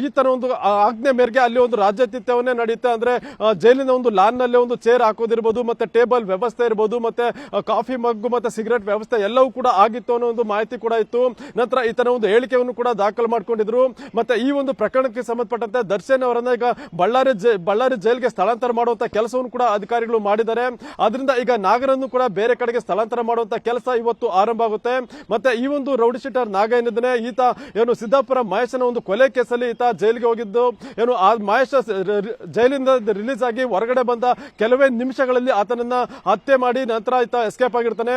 ಈತನ ಒಂದು ಆಜ್ಞೆ ಮೇರೆಗೆ ಅಲ್ಲಿ ಒಂದು ರಾಜ್ಯಾತಿಥ್ಯವನ್ನೇ ನಡೆಯುತ್ತೆ. ಅಂದ್ರೆ ಜೈಲಿನ ಒಂದು ಲಾನ್ ನಲ್ಲಿ ಒಂದು ಚೇರ್ ಹಾಕೋದಿರ್ಬೋದು, ಮತ್ತೆ ಟೇಬಲ್ ವ್ಯವಸ್ಥೆ ಇರಬಹುದು, ಮತ್ತೆ ಕಾಫಿ ಮಗ್ಗು ಮತ್ತೆ ಸಿಗರೇಟ್ ವ್ಯವಸ್ಥೆ ಎಲ್ಲವೂ ಕೂಡ ಆಗಿತ್ತು ಅನ್ನೋ ಒಂದು ಮಾಹಿತಿ ಕೂಡ ಇತ್ತು. ನಂತರ ಈತನ ಒಂದು ಹೇಳಿಕೆಯನ್ನು ಕೂಡ ದಾಖಲು ಮಾಡಿಕೊಂಡಿದ್ರು. ಮತ್ತೆ ಈ ಒಂದು ಪ್ರಕರಣಕ್ಕೆ ಸಂಬಂಧಪಟ್ಟಂತೆ ದರ್ಶನ್ ಅವರನ್ನ ಈಗ ಬಳ್ಳಾರಿ ಜೈಲಿಗೆ ಸ್ಥಳಾಂತರ ಮಾಡುವಂತ ಕೆಲಸವನ್ನು ಕೂಡ ಅಧಿಕಾರಿಗಳು ಮಾಡಿದ್ದಾರೆ. ಆದ್ರಿಂದ ಈಗ ನಾಗರನ್ನು ಕೂಡ ಬೇರೆ ಕಡೆಗೆ ಸ್ಥಳಾಂತರ ಮಾಡುವಂತ ಕೆಲಸ ಇವತ್ತು ಆರಂಭ ಆಗುತ್ತೆ. ಮತ್ತೆ ಈ ಒಂದು ರೌಡಿ ಶೀಟರ್ ನಾಗ ಏನಿದ್ದಾನೆ, ಈತ ಏನು ಸಿದ್ದಾಪುರ ಮಹೇಶನ ಒಂದು ಕೊಲೆ ಕೇಸಲ್ಲಿ ಈತ ಜೈಲಿಗೆ ಹೋಗಿದ್ದು, ಏನು ಆ ಮಹೇಶ ಜೈಲಿಂದ ರಿಲೀಸ್ ಆಗಿ ಹೊರಗಡೆ ಬಂದ ಕೆಲವೇ ನಿಮಿಷಗಳಲ್ಲಿ ಆತನನ್ನ ಹತ್ಯೆ ಮಾಡಿ ನಂತರ ಈತ ಎಸ್ಕೇಪ್ ಆಗಿರ್ತಾನೆ.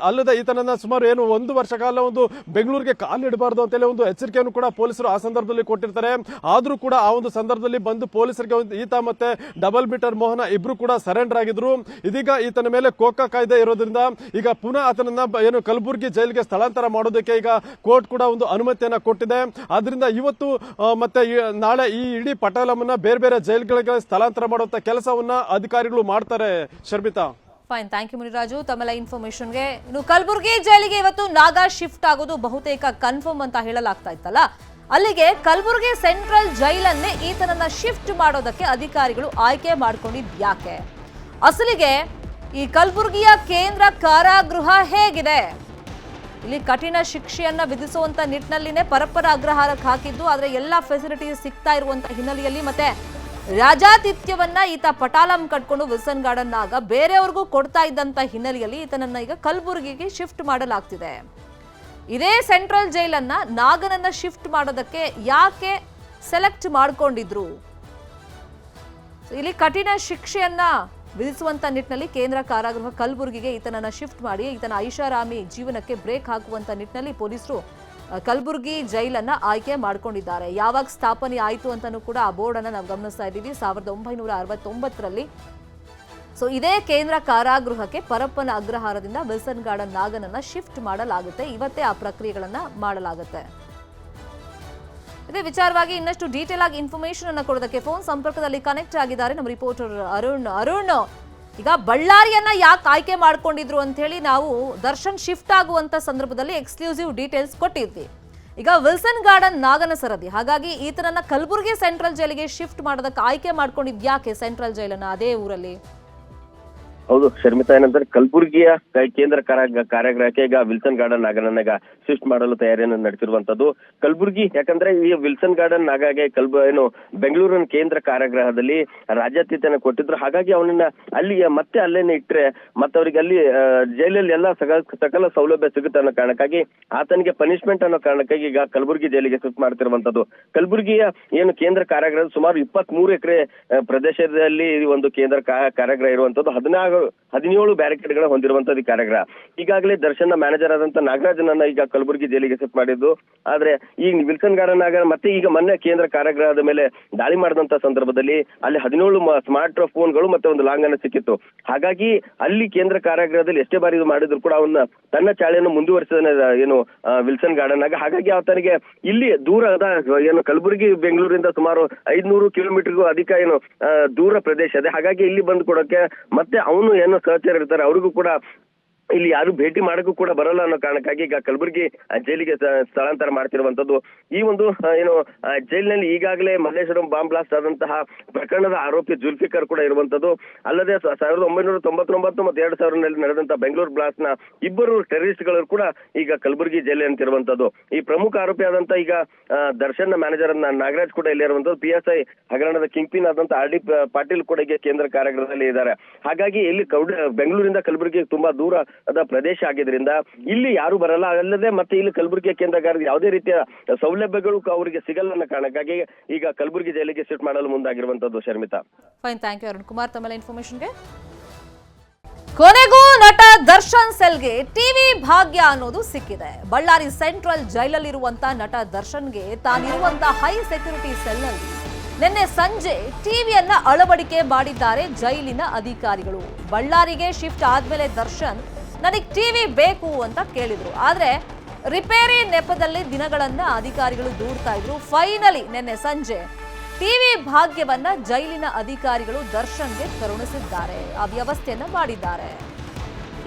ಅಲ್ಲದೆ ಈತನನ್ನ ಸುಮಾರು ಏನು 1 ವರ್ಷ ಕಾಲ ಒಂದು ಬೆಂಗಳೂರಿಗೆ ಕಾಲಿಡಬಾರದು ಅಂತೇಳಿ ಒಂದು ಎಚ್ಚರಿಕೆಯನ್ನು ಕೂಡ ಪೊಲೀಸರು ಆ ಸಂದರ್ಭದಲ್ಲಿ ಕೊಟ್ಟಿರ್ತಾರೆ. ಆದ್ರೂ ಕೂಡ ಆ ಒಂದು ಸಂದರ್ಭದಲ್ಲಿ ಬಂದು ಪೊಲೀಸರಿಗೆ ಈತ ಮತ್ತೆ ಡಬಲ್ ಮೀಟರ್ ಮೋಹನ ಇಬ್ರು ಕೂಡ ಸರೆಂಡರ್ ಆಗಿದ್ರು. ಇದೀಗ ಈತನ ಮೇಲೆ ಕೋಕಾ ಕಾಯ್ದೆ ಇರೋದ್ರಿಂದ ಈಗ ಪುನಃ ಆತನನ್ನ ಏನು ಕಲಬುರಗಿ ಜೈಲಿಗೆ ಸ್ಥಳಾಂತರ ಮಾಡೋದಕ್ಕೆ ಈಗ ಕೋರ್ಟ್ ಕೂಡ ಒಂದು ಅನುಮತಿಯನ್ನ ಕೊಟ್ಟಿದೆ. ಆದ್ರಿಂದ ಇವತ್ತು ಮತ್ತೆ ನಾಳೆ ಈ ಇಡೀ ಪಟಾಲಮನ್ನ ಬೇರೆ ಬೇರೆ ಜೈಲುಗಳಿಗೆ ಸ್ಥಳಾಂತರ ಮಾಡುವಂತ ಕೆಲಸವನ್ನ ಅಧಿಕಾರಿಗಳು ಮಾಡ್ತಾರೆ. Sharmita, fine, thank you Muniraju ತಮ್ಮೆಲ್ಲ ಇನ್ಫಾರ್ಮೇಶನ್ಗೆ. ಇನ್ನು ಕಲಬುರಗಿ ಜೈಲಿಗೆ ಇವತ್ತು ನಾಗ ಶಿಫ್ಟ್ ಆಗೋದು ಬಹುತೇಕ ಕನ್ಫರ್ಮ್ ಅಂತ ಹೇಳಲಾಗ್ತಾ ಇತ್ತಲ್ಲ, ಅಲ್ಲಿಗೆ ಕಲಬುರಗಿ ಸೆಂಟ್ರಲ್ ಜೈಲನ್ನೇ ಈತನನ್ನ ಶಿಫ್ಟ್ ಮಾಡೋದಕ್ಕೆ ಅಧಿಕಾರಿಗಳು ಆಯ್ಕೆ ಮಾಡ್ಕೊಂಡಿದ್ ಯಾಕೆ? ಅಸಲಿಗೆ ಈ ಕಲಬುರಗಿಯ ಕೇಂದ್ರ ಕಾರಾಗೃಹ ಹೇಗಿದೆ? ಇಲ್ಲಿ ಕಠಿಣ ಶಿಕ್ಷೆಯನ್ನ ವಿಧಿಸುವಂತ ನಿಟ್ಟಿನಲ್ಲಿನೇ ಪರಪ್ಪರ ಅಗ್ರಹಾರಕ್ಕೆ ಹಾಕಿದ್ದು. ಆದ್ರೆ ಎಲ್ಲಾ ಫೆಸಿಲಿಟೀಸ್ ಸಿಗ್ತಾ ಇರುವಂತ ಹಿನ್ನೆಲೆಯಲ್ಲಿ ಮತ್ತೆ ರಾಜಾತಿಥ್ಯವನ್ನ ಈತ ಪಟಾಲಂ ಕಟ್ಕೊಂಡು ವಿಲ್ಸನ್ ಗಾರ್ಡನ್ ನಾಗ ಬೇರೆಯವ್ರಿಗೂ ಕೊಡ್ತಾ ಇದ್ದಂತ ಹಿನ್ನೆಲೆಯಲ್ಲಿ ಈತನನ್ನ ಈಗ ಕಲಬುರಗಿಗೆ ಶಿಫ್ಟ್ ಮಾಡಲಾಗ್ತಿದೆ. ಇದೇ ಸೆಂಟ್ರಲ್ ಜೈಲನ್ನ ನಾಗನನ್ನ ಶಿಫ್ಟ್ ಮಾಡೋದಕ್ಕೆ ಯಾಕೆ ಸೆಲೆಕ್ಟ್ ಮಾಡ್ಕೊಂಡಿದ್ರು? ಇಲ್ಲಿ ಕಠಿಣ ಶಿಕ್ಷೆಯನ್ನ ವಿಧಿಸುವಂತ ನಿಟ್ಟಿನಲ್ಲಿ ಕೇಂದ್ರ ಕಾರಾಗೃಹ ಕಲಬುರಗಿಗೆ ಈತನನ್ನ ಶಿಫ್ಟ್ ಮಾಡಿ ಈತನ ಐಷಾರಾಮಿ ಜೀವನಕ್ಕೆ ಬ್ರೇಕ್ ಹಾಕುವಂತ ನಿಟ್ಟಿನಲ್ಲಿ ಪೊಲೀಸರು ಕಲಬುರಗಿ ಜೈಲನ್ನ ಆಯ್ಕೆ ಮಾಡ್ಕೊಂಡಿದ್ದಾರೆ. ಯಾವಾಗ ಸ್ಥಾಪನೆ ಆಯಿತು ಅಂತಾನೂ ಕೂಡ ಆ ಬೋರ್ಡ್ ಅನ್ನ ನಾವು ಗಮನಿಸ್ತಾ ಇದ್ದೀವಿ. 1969ರಲ್ಲಿ. ಸೊ ಇದೇ ಕೇಂದ್ರ ಕಾರಾಗೃಹಕ್ಕೆ ಪರಪ್ಪನ ಅಗ್ರಹಾರದಿಂದ ವಿಲ್ಸನ್ ಗಾರ್ಡನ್ ನಾಗನನ್ನ ಶಿಫ್ಟ್ ಮಾಡಲಾಗುತ್ತೆ. ಇವತ್ತೇ ಆ ಪ್ರಕ್ರಿಯೆಗಳನ್ನ ಮಾಡಲಾಗುತ್ತೆ. ಇದೇ ವಿಚಾರವಾಗಿ ಇನ್ನಷ್ಟು ಡೀಟೇಲ್ ಆಗಿ ಇನ್ಫಾರ್ಮೇಶನ್ ಅನ್ನು ಕೊಡೋದಕ್ಕೆ ಫೋನ್ ಸಂಪರ್ಕದಲ್ಲಿ ಕನೆಕ್ಟ್ ಆಗಿದ್ದಾರೆ ನಮ್ಮ ರಿಪೋರ್ಟರ್ ಅರುಣ್. ಈಗ ಬಳ್ಳಾರಿಯನ್ನ ಯಾಕೆ ಆಯ್ಕೆ ಮಾಡ್ಕೊಂಡಿದ್ರು ಅಂತ ಹೇಳಿ ನಾವು ದರ್ಶನ್ ಶಿಫ್ಟ್ ಆಗುವಂತ ಸಂದರ್ಭದಲ್ಲಿ ಎಕ್ಸ್ಕ್ಲೂಸಿವ್ ಡೀಟೇಲ್ಸ್ ಕೊಟ್ಟಿದ್ವಿ. ಈಗ ವಿಲ್ಸನ್ ಗಾರ್ಡನ್ ನಾಗನ ಸರದಿ, ಹಾಗಾಗಿ ಈತನನ್ನ ಕಲಬುರಗಿ ಸೆಂಟ್ರಲ್ ಜೈಲಿಗೆ ಶಿಫ್ಟ್ ಮಾಡೋದಕ್ಕೆ ಆಯ್ಕೆ ಮಾಡ್ಕೊಂಡಿದ್ ಯಾಕೆ ಸೆಂಟ್ರಲ್ ಜೈಲನ್ನ ಅದೇ ಊರಲ್ಲಿ? ಹೌದು ಶರ್ಮಿತಾ, ಏನಂದ್ರೆ ಕಲಬುರಗಿಯ ಕೇಂದ್ರ ಕಾರಾಗೃಹಕ್ಕೆ ಈಗ ವಿಲ್ಸನ್ ಗಾರ್ಡನ್ ನಾಗನನ್ನ ಈಗ ಶಿಫ್ಟ್ ಮಾಡಲು ತಯಾರಿಯನ್ನು ನಡೆಸಿರುವಂತದ್ದು. ಕಲಬುರಗಿ ಯಾಕಂದ್ರೆ ಈ ವಿಲ್ಸನ್ ಗಾರ್ಡನ್ ನಾಗಾಗೆ ಬೆಂಗಳೂರಿನ ಕೇಂದ್ರ ಕಾರಾಗೃಹದಲ್ಲಿ ರಾಜ್ಯಾತಿಥ್ಯನ ಕೊಟ್ಟಿದ್ರು. ಹಾಗಾಗಿ ಅವನನ್ನ ಅಲ್ಲಿಗೆ ಮತ್ತೆ ಅಲ್ಲೇನೆ ಇಟ್ರೆ ಮತ್ತೆ ಅವರಿಗೆ ಅಲ್ಲಿ ಜೈಲಲ್ಲಿ ಎಲ್ಲ ಸಕಲ ಸೌಲಭ್ಯ ಸಿಗುತ್ತೆ ಅನ್ನೋ ಕಾರಣಕ್ಕಾಗಿ ಆತನಿಗೆ ಪನಿಷ್ಮೆಂಟ್ ಅನ್ನೋ ಕಾರಣಕ್ಕಾಗಿ ಈಗ ಕಲಬುರಗಿ ಜೈಲಿಗೆ ಶಿಫ್ಟ್ ಮಾಡ್ತಿರುವಂತದ್ದು. ಕಲಬುರಗಿಯ ಏನು ಕೇಂದ್ರ ಕಾರಾಗೃಹ ಸುಮಾರು 23 ಎಕರೆ ಪ್ರದೇಶದಲ್ಲಿ ಒಂದು ಕೇಂದ್ರ ಕಾರಾಗೃಹ ಇರುವಂತದ್ದು. 17 ಬ್ಯಾರಿಕೇಡ್ಗಳ ಹೊಂದಿರುವಂತದ್ದು ಈ ಕಾರಾಗೃಹ. ಈಗಾಗಲೇ ದರ್ಶನ್ ಮ್ಯಾನೇಜರ್ ಆದಂತ ನಾಗರಾಜನನ್ನ ಈಗ ಕಲಬುರಗಿ ಜೈಲಿಗೆ ಶಿಫ್ಟ್ ಮಾಡಿದ್ದು. ಆದ್ರೆ ಈ ವಿಲ್ಸನ್ ಗಾರ್ಡನ್ ಆಗ ಮತ್ತೆ ಈಗ ಮೊನ್ನೆ ಕೇಂದ್ರ ಕಾರಾಗೃಹದ ಮೇಲೆ ದಾಳಿ ಮಾಡಿದಂತ ಸಂದರ್ಭದಲ್ಲಿ ಅಲ್ಲಿ 17 ಸ್ಮಾರ್ಟ್ ಫೋನ್ಗಳು ಮತ್ತೆ ಒಂದು ಲಾಂಗನ್ನ ಸಿಕ್ಕಿತ್ತು. ಹಾಗಾಗಿ ಅಲ್ಲಿ ಕೇಂದ್ರ ಕಾರಾಗೃಹದಲ್ಲಿ ಎಷ್ಟೇ ಬಾರಿ ಇದು ಮಾಡಿದ್ರು ಕೂಡ ಅವನ್ನ ತನ್ನ ಚಾಳಿಯನ್ನು ಮುಂದುವರಿಸಿದ ಏನು ವಿಲ್ಸನ್ ಗಾರ್ಡನ್ ಆಗ. ಹಾಗಾಗಿ ಆತನಿಗೆ ಇಲ್ಲಿ ದೂರದ ಏನು ಕಲಬುರಗಿ ಬೆಂಗಳೂರಿಂದ ಸುಮಾರು 500 ಕಿಲೋಮೀಟರ್ಗೂ ಅಧಿಕ ಏನು ದೂರ ಪ್ರದೇಶ ಇದೆ. ಹಾಗಾಗಿ ಇಲ್ಲಿ ಬಂದು ಕೊಡೋಕೆ ಮತ್ತೆ ಅವನು ಏನು ಸಹಚರ ಇರ್ತಾರೆ ಅವ್ರಿಗೂ ಕೂಡ ಇಲ್ಲಿ ಯಾರು ಭೇಟಿ ಮಾಡಕ್ಕೂ ಕೂಡ ಬರಲ್ಲ ಅನ್ನೋ ಕಾರಣಕ್ಕಾಗಿ ಈಗ ಕಲಬುರಗಿ ಜೈಲಿಗೆ ಸ್ಥಳಾಂತರ ಮಾಡ್ತಿರುವಂತದ್ದು. ಈ ಒಂದು ಏನು ಜೈಲಿನಲ್ಲಿ ಈಗಾಗಲೇ ಮಲ್ಲೇಶ್ವರಂ ಬಾಂಬ್ ಬ್ಲಾಸ್ಟ್ ಆದಂತಹ ಪ್ರಕರಣದ ಆರೋಪಿ ಜುಲ್ಫಿಕರ್ ಕೂಡ ಇರುವಂತದ್ದು. ಅಲ್ಲದೆ 1999 ಮತ್ತು 2000 ನಡೆದಂತಹ ಬೆಂಗಳೂರು ಬ್ಲಾಸ್ಟ್ ನ ಇಬ್ಬರು ಟೆರರಿಸ್ಟ್ ಗಳು ಕೂಡ ಈಗ ಕಲಬುರಗಿ ಜೈಲಿ ಅಂತಿರುವಂತದ್ದು. ಈ ಪ್ರಮುಖ ಆರೋಪಿ ಆದಂತ ಈಗ ದರ್ಶನ್ ನಾಗರಾಜ್ ಕೂಡ ಇಲ್ಲಿ ಇರುವಂತದ್ದು. PSI ಹಗರಣದ ಕಿಂಗ್ ಪಿನ್ ಆದಂತ RD ಪಾಟೀಲ್ ಕೂಡ ಈಗ ಕೇಂದ್ರ ಕಾರಾಗೃಹದಲ್ಲಿ ಇದ್ದಾರೆ. ಹಾಗಾಗಿ ಇಲ್ಲಿ ಬೆಂಗಳೂರಿಂದ ಕಲಬುರಗಿ ತುಂಬಾ ದೂರ ಪ್ರದೇಶ ಆಗಿದ್ರಿಂದ ಇಲ್ಲಿ ಯಾರು ಬರಲ್ಲ. ಅಲ್ಲದೆ ಮತ್ತೆ ಇಲ್ಲಿ ಕಲಬುರಗಿ ಕೇಂದ್ರ ಯಾವುದೇ ರೀತಿಯ ಸೌಲಭ್ಯಗಳು ಅವರಿಗೆ ಸಿಗಲ್ಲ ಅನ್ನೋ ಕಾರಣಕ್ಕಾಗಿ ಈಗ ಕಲಬುರಗಿ ಜೈಲಿಗೆ ಶಿಫ್ಟ್ ಮಾಡಲು ಮುಂದಾಗಿರುವಂತದ್ದು. Sharmita, fine, thank you Arun Kumar ತಮ್ಮ ಇನ್ಫಾರ್ಮೇಶನ್ಗೆ. ಕೊನೆಗೂ ನಟ ದರ್ಶನ್ ಸೆಲ್ಗೆ ಟಿವಿ ಭಾಗ್ಯ ಅನ್ನೋದು ಸಿಕ್ಕಿದೆ. ಬಳ್ಳಾರಿ ಸೆಂಟ್ರಲ್ ಜೈಲಲ್ಲಿರುವಂತ ನಟ ದರ್ಶನ್ಗೆ ತಾನಿರುವಂತ ಹೈ ಸೆಕ್ಯೂರಿಟಿ ಸೆಲ್ನಲ್ಲಿ ನಿನ್ನೆ ಸಂಜೆ ಟಿವಿಯನ್ನ ಅಳವಡಿಕೆ ಮಾಡಿದ್ದಾರೆ ಜೈಲಿನ ಅಧಿಕಾರಿಗಳು. ಬಳ್ಳಾರಿಗೆ ಶಿಫ್ಟ್ ಆದ್ಮೇಲೆ ದರ್ಶನ್ ನನಗೆ ಟಿವಿ ಬೇಕು ಅಂತ ಕೇಳಿದ್ರು. ಆದ್ರೆ ರಿಪೇರಿ ನೆಪದಲ್ಲಿ ದಿನಗಳನ್ನ ಅಧಿಕಾರಿಗಳು ದೂಡ್ತಾ ಇದ್ರು. ಫೈನಲಿ ನಿನ್ನೆ ಸಂಜೆ ಟಿವಿ ಭಾಗ್ಯವನ್ನ ಜೈಲಿನ ಅಧಿಕಾರಿಗಳು ದರ್ಶನ್ಗೆ ಕರುಣಿಸಿದ್ದಾರೆ. ಆ ವ್ಯವಸ್ಥೆಯನ್ನ ಮಾಡಿದ್ದಾರೆ.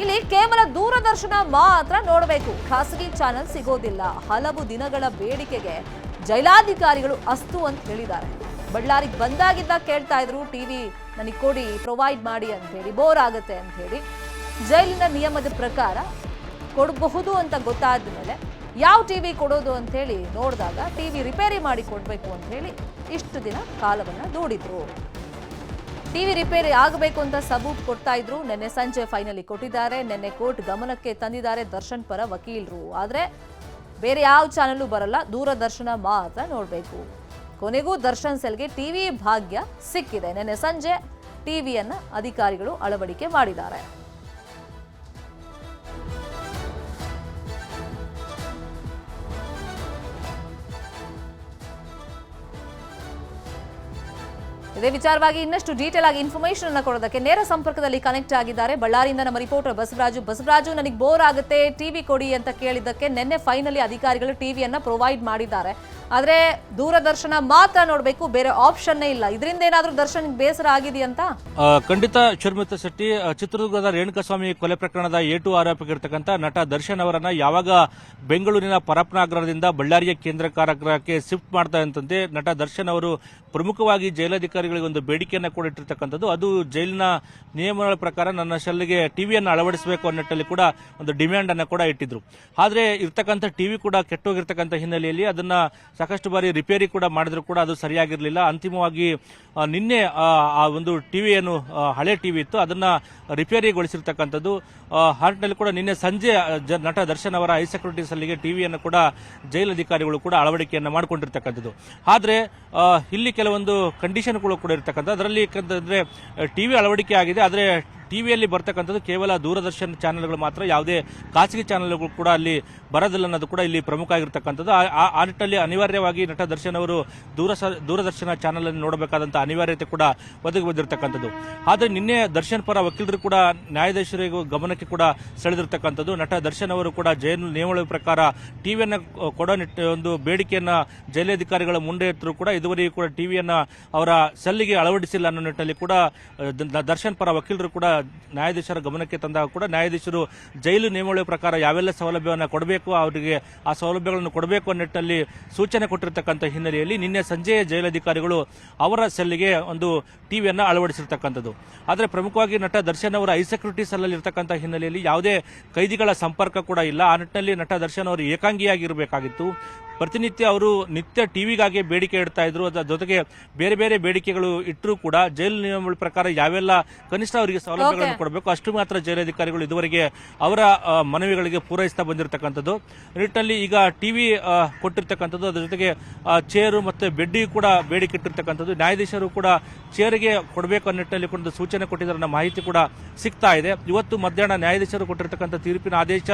ಇಲ್ಲಿ ಕೇವಲ ದೂರದರ್ಶನ ಮಾತ್ರ ನೋಡಬೇಕು, ಖಾಸಗಿ ಚಾನೆಲ್ ಸಿಗೋದಿಲ್ಲ. ಹಲವು ದಿನಗಳ ಬೇಡಿಕೆಗೆ ಜೈಲಾಧಿಕಾರಿಗಳು ಅಸ್ತು ಅಂತ ಹೇಳಿದ್ದಾರೆ. ಬಳ್ಳಾರಿಗೆ ಬಂದಾಗಿದ್ದ ಕೇಳ್ತಾ ಇದ್ರು, ಟಿವಿ ನನಗೆ ಕೊಡಿ, ಪ್ರೊವೈಡ್ ಮಾಡಿ ಅಂತ ಹೇಳಿ, ಬೋರ್ ಆಗುತ್ತೆ ಅಂತ ಹೇಳಿ. ಜೈಲಿನ ನಿಯಮದ ಪ್ರಕಾರ ಕೊಡಬಹುದು ಅಂತ ಗೊತ್ತಾದ ಮೇಲೆ ಯಾವ ಟಿವಿ ಕೊಡೋದು ಅಂತ ಹೇಳಿ ನೋಡಿದಾಗ ಟಿವಿ ರಿಪೇರಿ ಮಾಡಿ ಕೊಡಬೇಕು ಅಂತ ಹೇಳಿ ಇಷ್ಟು ದಿನ ಕಾಲವನ್ನ ದೂಡಿದ್ರು. ಟಿವಿ ರಿಪೇರಿ ಆಗಬೇಕು ಅಂತ ಸಬೂಬ್ ಕೊಡ್ತಾ ಇದ್ರು. ನಿನ್ನೆ ಸಂಜೆ ಫೈನಲಿ ಕೊಟ್ಟಿದ್ದಾರೆ. ನಿನ್ನೆ ಕೋರ್ಟ್ ಗಮನಕ್ಕೆ ತಂದಿದ್ದಾರೆ ದರ್ಶನ್ ಪರ ವಕೀಲರು. ಆದ್ರೆ ಬೇರೆ ಯಾವ ಚಾನೆಲ್ ಬರಲ್ಲ, ದೂರದರ್ಶನ ಮಾತ್ರ ನೋಡಬೇಕು. ಕೊನೆಗೂ ದರ್ಶನ್ ಸೆಲ್ಗೆ ಟಿವಿ ಭಾಗ್ಯ ಸಿಕ್ಕಿದೆ. ನಿನ್ನೆ ಸಂಜೆ ಟಿವಿಯನ್ನ ಅಧಿಕಾರಿಗಳು ಅಳವಡಿಕೆ ಮಾಡಿದ್ದಾರೆ. ಇದೇ ವಿಚಾರವಾಗಿ ಇನ್ನಷ್ಟು ಡೀಟೇಲ್ ಆಗಿ ಇನ್ಫಾರ್ಮೇಶನ್ ಅನ್ನು ಕೊಡೋದಕ್ಕೆ ನೇರ ಸಂಪರ್ಕದಲ್ಲಿ ಕನೆಕ್ಟ್ ಆಗಿದ್ದಾರೆ ಬಳ್ಳಾರಿಯಿಂದ ನಮ್ಮ ರಿಪೋರ್ಟರ್ ಬಸವರಾಜು. ನನಗೆ ಬೋರ್ ಆಗುತ್ತೆ, ಟಿವಿ ಕೊಡಿ ಅಂತ ಕೇಳಿದ್ದಕ್ಕೆ ನಿನ್ನೆ ಫೈನಲಿ ಅಧಿಕಾರಿಗಳು ಟಿವಿಯನ್ನ ಪ್ರೊವೈಡ್ ಮಾಡಿದ್ದಾರೆ. ಆದ್ರೆ ದೂರದರ್ಶನ ಮಾತ್ರ ನೋಡಬೇಕು, ಬೇರೆ ಆಪ್ಷನ್ನೇ ಇಲ್ಲ. ಇದರಿಂದ ಏನಾದ್ರೂ ದರ್ಶನ್ ಬೇಸರ ಆಗಿದೆಯಂತ? ಖಂಡಿತ ಶರ್ಮಿತಾ ಶೆಟ್ಟಿ, ಚಿತ್ರದುರ್ಗದ ರೇಣುಕಾಸ್ವಾಮಿ ಕೊಲೆ ಪ್ರಕರಣದ A2 ಆರೋಪಿಗಿರ್ತಕ್ಕಂಥ ನಟ ದರ್ಶನ್ ಅವರನ್ನ ಯಾವಾಗ ಬೆಂಗಳೂರಿನ ಪರಪ್ಪನಗರದಿಂದ ಬಳ್ಳಾರಿಯ ಕೇಂದ್ರ ಕಾರಾಗೃಹಕ್ಕೆ ಶಿಫ್ಟ್ ಮಾಡ್ತಾ ಇದ್ದಂತೆ ನಟ ದರ್ಶನ್ ಅವರು ಪ್ರಮುಖವಾಗಿ ಜೈಲಾಧಿಕಾರಿಗಳಿಗೆ ಒಂದು ಬೇಡಿಕೆಯನ್ನು ಕೂಡ ಇಟ್ಟಿರ್ತಕ್ಕಂಥದ್ದು. ಅದು ಜೈಲಿನ ನಿಯಮಗಳ ಪ್ರಕಾರ ನನ್ನ ಸೆಲ್ಗೆ ಟಿವಿಯನ್ನು ಅಳವಡಿಸಬೇಕು ಅನ್ನೋಟ್ಟಲ್ಲಿ ಕೂಡ ಒಂದು ಡಿಮ್ಯಾಂಡ್ ಅನ್ನು ಕೂಡ ಇಟ್ಟಿದ್ರು. ಆದ್ರೆ ಇರ್ತಕ್ಕಂಥ ಟಿವಿ ಕೂಡ ಕೆಟ್ಟೋಗಿರ್ತಕ್ಕಂಥ ಹಿನ್ನೆಲೆಯಲ್ಲಿ ಅದನ್ನ ಸಾಕಷ್ಟು ಬಾರಿ ರಿಪೇರಿ ಕೂಡ ಮಾಡಿದ್ರು ಕೂಡ ಅದು ಸರಿಯಾಗಿರಲಿಲ್ಲ. ಅಂತಿಮವಾಗಿ ನಿನ್ನೆ ಆ ಒಂದು ಟಿವಿ ಏನು ಹಳೆ ಟಿವಿ ಇತ್ತು ಅದನ್ನ ರಿಪೇರಿಗೊಳಿಸಿರ್ತಕ್ಕಂಥದ್ದು. ಹಾರ್ಟ್ನಲ್ಲಿ ಕೂಡ ನಿನ್ನೆ ಸಂಜೆ ನಟ ದರ್ಶನ್ ಅವರ ಹೈ ಸೆಕ್ಯೂರಿಟಿ ಸೆಲ್ಗೆ ಟಿವಿಯನ್ನು ಕೂಡ ಜೈಲಧಿಕಾರಿಗಳು ಕೂಡ ಅಳವಡಿಕೆಯನ್ನು ಮಾಡಿಕೊಂಡಿರ್ತಕ್ಕಂಥದ್ದು. ಆದ್ರೆ ಇಲ್ಲಿ ಕೆಲವೊಂದು ಕಂಡೀಷನ್ಗಳು ಕೂಡ ಇರ್ತಕ್ಕಂಥ. ಅದರಲ್ಲಿ ಅಂದ್ರೆ ಟಿವಿ ಅಳವಡಿಕೆ ಆಗಿದೆ, ಆದ್ರೆ ಟಿವಿಯಲ್ಲಿ ಬರ್ತಕ್ಕಂಥದ್ದು ಕೇವಲ ದೂರದರ್ಶನ ಚಾನೆಲ್ಗಳು ಮಾತ್ರ, ಯಾವುದೇ ಖಾಸಗಿ ಚಾನೆಲ್ಗಳು ಕೂಡ ಅಲ್ಲಿ ಬರೋದಿಲ್ಲ ಅನ್ನೋದು ಕೂಡ ಇಲ್ಲಿ ಪ್ರಮುಖ ಆಗಿರ್ತಕ್ಕಂಥದ್ದು. ಆ ನಿಟ್ಟಿನಲ್ಲಿ ಅನಿವಾರ್ಯವಾಗಿ ನಟ ದರ್ಶನ್ ಅವರು ದೂರದರ್ಶನ ಚಾನೆಲ್ ಅನ್ನು ನೋಡಬೇಕಾದಂತಹ ಅನಿವಾರ್ಯತೆ ಕೂಡ ಒದಗಿ ಬಂದಿರತಕ್ಕಂಥದ್ದು. ಆದ್ರೆ ನಿನ್ನೆ ದರ್ಶನ್ ಪರ ವಕೀಲರು ಕೂಡ ನ್ಯಾಯಾಧೀಶರಿಗೂ ಗಮನಕ್ಕೆ ಕೂಡ ಸೆಳೆದಿರ್ತಕ್ಕಂಥದ್ದು. ನಟ ದರ್ಶನ್ ಅವರು ಕೂಡ ಜೈಲು ನಿಯಮಗಳ ಪ್ರಕಾರ ಟಿವಿಯನ್ನು ಕೊಡೋ ಒಂದು ಬೇಡಿಕೆಯನ್ನ ಜೈಲಾಧಿಕಾರಿಗಳ ಮುಂದೆ ಇಟ್ಟರು ಕೂಡ ಇದುವರೆಗೂ ಕೂಡ ಟಿವಿಯನ್ನ ಅವರ ಸೆಲ್ಗೆ ಅಳವಡಿಸಿಲ್ಲ ಅನ್ನೋ ನಿಟ್ಟಿನಲ್ಲಿ ಕೂಡ ದರ್ಶನ್ ಪರ ವಕೀಲರು ಕೂಡ ನ್ಯಾಯಾಧೀಶರ ಗಮನಕ್ಕೆ ತಂದಾಗ ಕೂಡ ನ್ಯಾಯಾಧೀಶರು ಜೈಲು ನಿಯಮಾವಳಿ ಪ್ರಕಾರ ಯಾವೆಲ್ಲ ಸೌಲಭ್ಯವನ್ನು ಕೊಡಬೇಕು, ಅವರಿಗೆ ಆ ಸೌಲಭ್ಯಗಳನ್ನು ಕೊಡಬೇಕು ಅನ್ನೋ ನಿಟ್ಟಿನಲ್ಲಿ ಸೂಚನೆ ಕೊಟ್ಟಿರ್ತಕ್ಕಂಥ ಹಿನ್ನೆಲೆಯಲ್ಲಿ ನಿನ್ನೆ ಸಂಜೆ ಜೈಲಧಿಕಾರಿಗಳು ಅವರ ಸೆಲ್ಗೆ ಒಂದು ಟಿವಿಯನ್ನು ಅಳವಡಿಸಿರ್ತಕ್ಕಂಥದ್ದು. ಆದರೆ ಪ್ರಮುಖವಾಗಿ ನಟ ದರ್ಶನ್ ಅವರ ಹೈ ಸೆಕ್ಯೂರಿಟಿ ಸೆಲ್ಲಲ್ಲಿ ಇರತಕ್ಕಂಥ ಹಿನ್ನೆಲೆಯಲ್ಲಿ ಯಾವುದೇ ಕೈದಿಗಳ ಸಂಪರ್ಕ ಕೂಡ ಇಲ್ಲ. ಆ ನಿಟ್ಟಿನಲ್ಲಿ ನಟ ದರ್ಶನ್ ಅವರು ಏಕಾಂಗಿಯಾಗಿರಬೇಕಾಗಿತ್ತು. ಪ್ರತಿನಿತ್ಯ ಅವರು ನಿತ್ಯ ಟಿವಿಗಾಗಿ ಬೇಡಿಕೆ ಇಡ್ತಾ ಇದ್ರು. ಅದರ ಜೊತೆಗೆ ಬೇರೆ ಬೇರೆ ಬೇಡಿಕೆಗಳು ಇಟ್ಟರೂ ಕೂಡ ಜೈಲು ನಿಯಮಗಳ ಪ್ರಕಾರ ಯಾವೆಲ್ಲ ಕನಿಷ್ಠ ಅವರಿಗೆ ಸೌಲಭ್ಯಗಳನ್ನು ಕೊಡಬೇಕು ಅಷ್ಟು ಮಾತ್ರ ಜೈಲಧಿಕಾರಿಗಳು ಇದುವರೆಗೆ ಅವರ ಮನವಿಗಳಿಗೆ ಪೂರೈಸ್ತಾ ಬಂದಿರತಕ್ಕಂಥದ್ದು. ನಿಟ್ಟಿನಲ್ಲಿ ಈಗ ಟಿವಿ ಕೊಟ್ಟಿರ್ತಕ್ಕಂಥದ್ದು, ಅದರ ಜೊತೆಗೆ ಚೇರು ಮತ್ತು ಬೆಡ್ ಕೂಡ ಬೇಡಿಕೆ ಇಟ್ಟಿರ್ತಕ್ಕಂಥದ್ದು. ನ್ಯಾಯಾಧೀಶರು ಕೂಡ ಚೇರ್ಗೆ ಕೊಡಬೇಕು ಅನ್ನೋ ನಿಟ್ಟಿನಲ್ಲಿ ಕೂಡ ಸೂಚನೆ ಕೊಟ್ಟಿದ್ದಾರೆ ಅನ್ನೋ ಮಾಹಿತಿ ಕೂಡ ಸಿಗ್ತಾ ಇದೆ. ಇವತ್ತು ಮಧ್ಯಾಹ್ನ ನ್ಯಾಯಾಧೀಶರು ಕೊಟ್ಟಿರ್ತಕ್ಕಂಥ ತೀರ್ಪಿನ ಆದೇಶ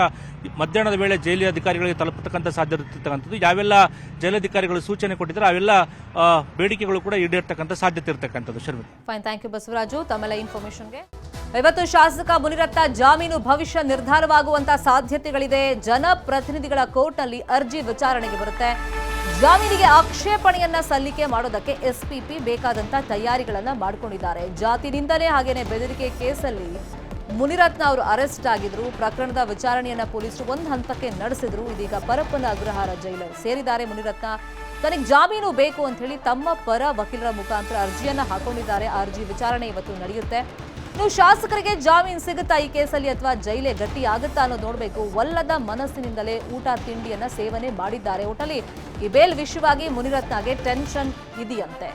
ಮಧ್ಯಾಹ್ನದ ವೇಳೆ ಜೈಲು ಅಧಿಕಾರಿಗಳಿಗೆ ತಲುಪತಕ್ಕಂಥ ಸಾಧ್ಯತೆ ಇರತಕ್ಕಂಥದ್ದು. ಯಾವೆಲ್ಲ ಜೈಲಧಿಕಾರಿಗಳು ಸೂಚನೆ ಕೊಟ್ಟಿದ್ದಾರೆ ಅವೆಲ್ಲ ಬೇಡಿಕೆಗಳು ಕೂಡ ಈಡೇರ್ತಕ್ಕಂಥ ಸಾಧ್ಯತೆ ಇರತಕ್ಕಂಥದ್ದು. Sharmita, fine, thank you Basavaraju ತಮ್ಮೆಲ್ಲ ಇನ್ಫಾರ್ಮೇಶನ್ಗೆ. ಇವತ್ತು ಶಾಸಕ ಮುನಿರತ್ನ ಜಾಮೀನು ಭವಿಷ್ಯ ನಿರ್ಧಾರವಾಗುವಂತಹ ಸಾಧ್ಯತೆಗಳಿದೆ. ಜನಪ್ರತಿನಿಧಿಗಳ ಕೋರ್ಟ್ನಲ್ಲಿ ಅರ್ಜಿ ವಿಚಾರಣೆಗೆ ಬರುತ್ತೆ. ಜಾಮೀನಿಗೆ ಆಕ್ಷೇಪಣೆಯನ್ನ ಸಲ್ಲಿಕೆ ಮಾಡೋದಕ್ಕೆ ಎಸ್ಪಿಪಿ ಬೇಕಾದಂತ ತಯಾರಿಗಳನ್ನ ಮಾಡಿಕೊಂಡಿದ್ದಾರೆ. ಜಾತಿ ನಿಂದನೆ ಹಾಗೇನೆ ಬೆದರಿಕೆ ಕೇಸಲ್ಲಿ ಮುನಿರತ್ನ ಅವರು ಅರೆಸ್ಟ್ ಆಗಿದ್ರು. ಪ್ರಕರಣದ ವಿಚಾರಣೆಯನ್ನ ಪೊಲೀಸರು ಒಂದು ಹಂತಕ್ಕೆ ನಡೆಸಿದ್ರು. ಇದೀಗ ಪರಪ್ಪನ ಅಗ್ರಹಾರ ಜೈಲರ್ ಸೇರಿದ್ದಾರೆ. ಮುನಿರತ್ನ ತನಗೆ ಜಾಮೀನು ಬೇಕು ಅಂತ ಹೇಳಿ ತಮ್ಮ ಪರ ವಕೀಲರ ಮುಖಾಂತರ ಅರ್ಜಿಯನ್ನ ಹಾಕೊಂಡಿದ್ದಾರೆ. ಆ ಅರ್ಜಿ ವಿಚಾರಣೆ ಇವತ್ತು ನಡೆಯುತ್ತೆ. ಇನ್ನು ಶಾಸಕರಿಗೆ ಜಾಮೀನು ಸಿಗುತ್ತಾ ಈ ಕೇಸಲ್ಲಿ ಅಥವಾ ಜೈಲೇ ಗಟ್ಟಿ ಆಗುತ್ತಾ ಅನ್ನೋದು ನೋಡಬೇಕು. ಒಲ್ಲದ ಮನಸ್ಸಿನಿಂದಲೇ ಊಟ ತಿಂಡಿಯನ್ನ ಸೇವನೆ ಮಾಡಿದ್ದಾರೆ. ಒಟ್ಟಲ್ಲಿ ಈ ಬೇಲ್ ವಿಷಯವಾಗಿ ಮುನಿರತ್ನಗೆ ಟೆನ್ಷನ್ ಇದೆಯಂತೆ.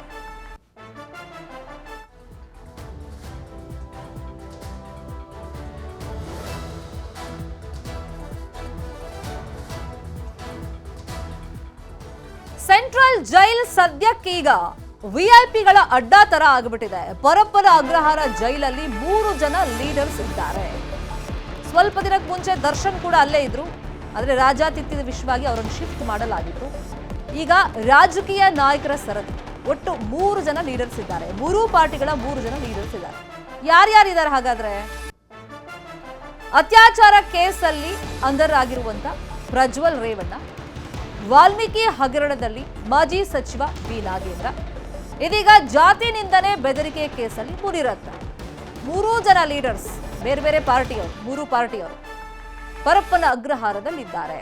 ಸೆಂಟ್ರಲ್ ಜೈಲ್ ಸದ್ಯಕ್ಕೀಗ ವಿಐಪಿಗಳ ಅಡ್ಡಾ ತರ ಆಗಿಬಿಟ್ಟಿದೆ. ಪರಪ್ಪನ ಅಗ್ರಹಾರ ಜೈಲಲ್ಲಿ 3 ಜನ ಲೀಡರ್ಸ್ ಇದ್ದಾರೆ. ಸ್ವಲ್ಪ ದಿನಕ್ಕೆ ಮುಂಚೆ ದರ್ಶನ್ ಕೂಡ ಅಲ್ಲೇ ಇದ್ರು. ಆದರೆ ರಾಜಾತಿಥ್ಯದ ವಿಷಯವಾಗಿ ಅವರನ್ನು ಶಿಫ್ಟ್ ಮಾಡಲಾಗಿತ್ತು. ಈಗ ರಾಜಕೀಯ ನಾಯಕರ ಸರದಿ ಒಟ್ಟು 3 ಜನ ಲೀಡರ್ಸ್ ಇದ್ದಾರೆ. 3 ಪಾರ್ಟಿಗಳ 3 ಜನ ಲೀಡರ್ಸ್ ಇದ್ದಾರೆ. ಯಾರ್ಯಾರಿದ್ದಾರೆ ಹಾಗಾದ್ರೆ? ಅತ್ಯಾಚಾರ ಕೇಸಲ್ಲಿ ಅಂಡರ್ ಆಗಿರುವಂತ ಪ್ರಜ್ವಲ್ ರೇವಣ್ಣ, ವಾಲ್ಮೀಕಿ ಹಗರಣದಲ್ಲಿ ಮಾಜಿ ಸಚಿವ ಬಿ ನಾಗೇಂದ್ರ, ಇದೀಗ ಜಾತಿ ನಿಂದನೆ ಬೆದರಿಕೆ ಕೇಸಲ್ಲಿ ಮುನಿರತ್ನ. 3 ಜನ ಲೀಡರ್ಸ್, ಬೇರೆ ಬೇರೆ ಪಾರ್ಟಿಯವರು, 3 ಪಾರ್ಟಿಯವರು ಪರಪ್ಪನ ಅಗ್ರಹಾರದಲ್ಲಿದ್ದಾರೆ.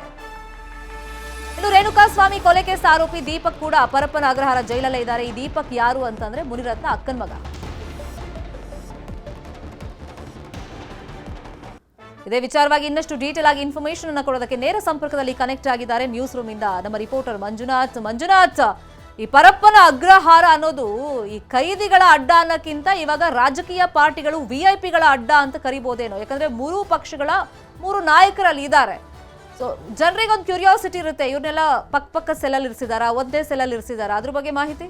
ಇನ್ನು ರೇಣುಕಾಸ್ವಾಮಿ ಕೊಲೆ ಕೇಸ್ ಆರೋಪಿ ದೀಪಕ್ ಕೂಡ ಪರಪ್ಪನ ಅಗ್ರಹಾರ ಜೈಲಲ್ಲೇ ಇದ್ದಾರೆ. ಈ ದೀಪಕ್ ಯಾರು ಅಂತಂದ್ರೆ ಮುನಿರತ್ನ ಅಕ್ಕನ ಮಗ. ಇದೇ ವಿಚಾರವಾಗಿ ಇನ್ನಷ್ಟು ಡೀಟೇಲ್ ಆಗಿ ಇನ್ಫಾರ್ಮೇಶನ್ ಅನ್ನು ಕೊಡೋದಕ್ಕೆ ನೇರ ಸಂಪರ್ಕದಲ್ಲಿ ಕನೆಕ್ಟ್ ಆಗಿದ್ದಾರೆ ನ್ಯೂಸ್ ರೂಮ್ ಇಂದ ನಮ್ಮ ರಿಪೋರ್ಟರ್ ಮಂಜುನಾಥ್. ಈ ಪರಪ್ಪನ ಅಗ್ರಹಾರ ಅನ್ನೋದು ಈ ಕೈದಿಗಳ ಅಡ್ಡ ಅನ್ನೋಕ್ಕಿಂತ ಇವಾಗ ರಾಜಕೀಯ ಪಾರ್ಟಿಗಳು ವಿಐಪಿಗಳ ಅಡ್ಡ ಅಂತ ಕರಿಬಹುದೇನೋ. ಯಾಕಂದ್ರೆ 3 ಪಕ್ಷಗಳ 3 ನಾಯಕರಲ್ಲಿ ಇದ್ದಾರೆ. ಸೊ ಜನರಿಗೊಂದು ಕ್ಯೂರಿಯಾಸಿಟಿ ಇರುತ್ತೆ, ಇವ್ರನ್ನೆಲ್ಲ ಪಕ್ಕ ಸೆಲ್ಲಲ್ಲಿ ಇರಿಸಿದಾರಾ, ಒಂದೇ ಸೆಲ್ಲಲ್ಲಿ ಇರಿಸಿದಾರಾ, ಅದ್ರ ಬಗ್ಗೆ ಮಾಹಿತಿ?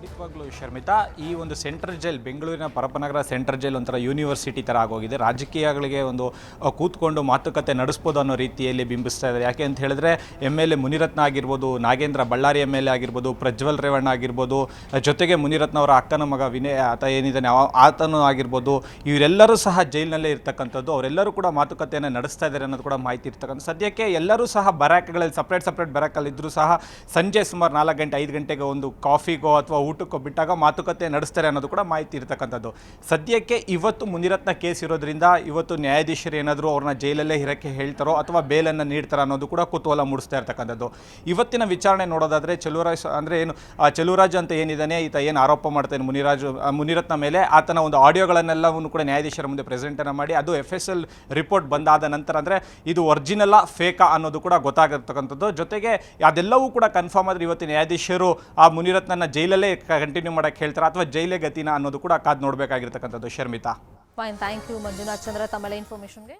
ಖಂಡಿತವಾಗ್ಲೂ ಶರ್ಮಿತಾ, ಈ ಒಂದು ಸೆಂಟ್ರಲ್ ಜೈಲ್, ಬೆಂಗಳೂರಿನ ಪರಪ್ಪನಗರ ಸೆಂಟ್ರಲ್ ಜೈಲ್ ಒಂಥರ ಯೂನಿವರ್ಸಿಟಿ ಥರ ಆಗೋಗಿದೆ. ರಾಜಕೀಯಗಳಿಗೆ ಒಂದು ಕೂತ್ಕೊಂಡು ಮಾತುಕತೆ ನಡೆಸ್ಬೋದು ಅನ್ನೋ ರೀತಿಯಲ್ಲಿ ಬಿಂಬಿಸ್ತಾ ಇದ್ದಾರೆ. ಯಾಕೆ ಅಂತ ಹೇಳಿದ್ರೆ MLA ಮುನಿರತ್ನ ಆಗಿರ್ಬೋದು, ನಾಗೇಂದ್ರ ಬಳ್ಳಾರಿ MLA ಆಗಿರ್ಬೋದು, ಪ್ರಜ್ವಲ್ ರೇವಣ್ಣ ಆಗಿರ್ಬೋದು, ಜೊತೆಗೆ ಮುನಿರತ್ನ ಅವರ ಅಕ್ಕನ ಮಗ ವಿನಯ್ ಆತ ಏನಿದ್ದಾನೆ ಆತನೂ ಆಗಿರ್ಬೋದು, ಇವರೆಲ್ಲರೂ ಸಹ ಜೈಲಿನಲ್ಲೇ ಇರ್ತಕ್ಕಂಥದ್ದು. ಅವರೆಲ್ಲರೂ ಕೂಡ ಮಾತುಕತೆಯನ್ನು ನಡೆಸ್ತಾ ಇದ್ದಾರೆ ಅನ್ನೋದು ಕೂಡ ಮಾಹಿತಿ ಇರ್ತಕ್ಕಂಥ. ಸದ್ಯಕ್ಕೆ ಎಲ್ಲರೂ ಸಹ ಬರಾಕ್ಗಳಲ್ಲಿ ಸಪ್ರೇಟ್ ಬರಾಕಲ್ಲಿ ಇದ್ದರೂ ಸಹ ಸಂಜೆ ಸುಮಾರು 4 ಗಂಟೆ 5 ಗಂಟೆಗೆ ಒಂದು ಕಾಫಿಗೋ ಅಥವಾ ಊಟಕ್ಕೋ ಬಿಟ್ಟಾಗ ಮಾತುಕತೆ ನಡೆಸ್ತಾರೆ ಅನ್ನೋದು ಕೂಡ ಮಾಹಿತಿ ಇರತಕ್ಕಂಥದ್ದು. ಸದ್ಯಕ್ಕೆ ಇವತ್ತು ಮುನಿರತ್ನ ಕೇಸ್ ಇರೋದ್ರಿಂದ ಇವತ್ತು ನ್ಯಾಯಾಧೀಶರು ಏನಾದರೂ ಅವ್ರನ್ನ ಜೈಲಲ್ಲೇ ಇರೋಕ್ಕೆ ಹೇಳ್ತಾರೋ ಅಥವಾ ಬೇಲನ್ನು ನೀಡ್ತಾರೋ ಅನ್ನೋದು ಕೂಡ ಕುತೂಹಲ ಮೂಡಿಸ್ತಾ ಇರ್ತಕ್ಕಂಥದ್ದು. ಇವತ್ತಿನ ವಿಚಾರಣೆ ನೋಡೋದಾದರೆ ಚೆಲುವರಾಜ್ ಅಂತ ಏನಿದ್ದಾನೆ, ಈತ ಏನು ಆರೋಪ ಮಾಡ್ತಾನೆ ಮುನಿರತ್ನ ಮೇಲೆ, ಆತನ ಒಂದು ಆಡಿಯೋಗಳನ್ನೆಲ್ಲವನ್ನು ಕೂಡ ನ್ಯಾಯಾಧೀಶರ ಮುಂದೆ ಪ್ರೆಸೆಂಟನ್ನು ಮಾಡಿ ಅದು FSL ರಿಪೋರ್ಟ್ ಬಂದಾದ ನಂತರ ಅಂದರೆ ಇದು ಒರಿಜಿನಲ್ಲ ಫೇಕಾ ಅನ್ನೋದು ಕೂಡ ಗೊತ್ತಾಗಿರ್ತಕ್ಕಂಥದ್ದು. ಜೊತೆಗೆ ಅದೆಲ್ಲವೂ ಕೂಡ ಕನ್ಫರ್ಮ್ ಆದರೆ ಇವತ್ತು ನ್ಯಾಯಾಧೀಶರು ಆ ಮುನಿರತ್ನನ ಜೈಲಲ್ಲೇ ಕಂಟಿನ್ಯೂ ಮಾಡಕ್ಕೆ ಹೇಳ್ತಾರೆ ಅಥವಾ ಜೈಲೇ ಗತಿನ ಅನ್ನೋದು ಕೂಡ ಕಾದು ನೋಡಬೇಕಾಗಿರ್ತಕ್ಕಂಥದ್ದು. Sharmita, fine, thank you Manjunath Chandra ತಮ್ಮೆಲ್ಲ ಇನ್ಫಾರ್ಮೇಶನ್ಗೆ.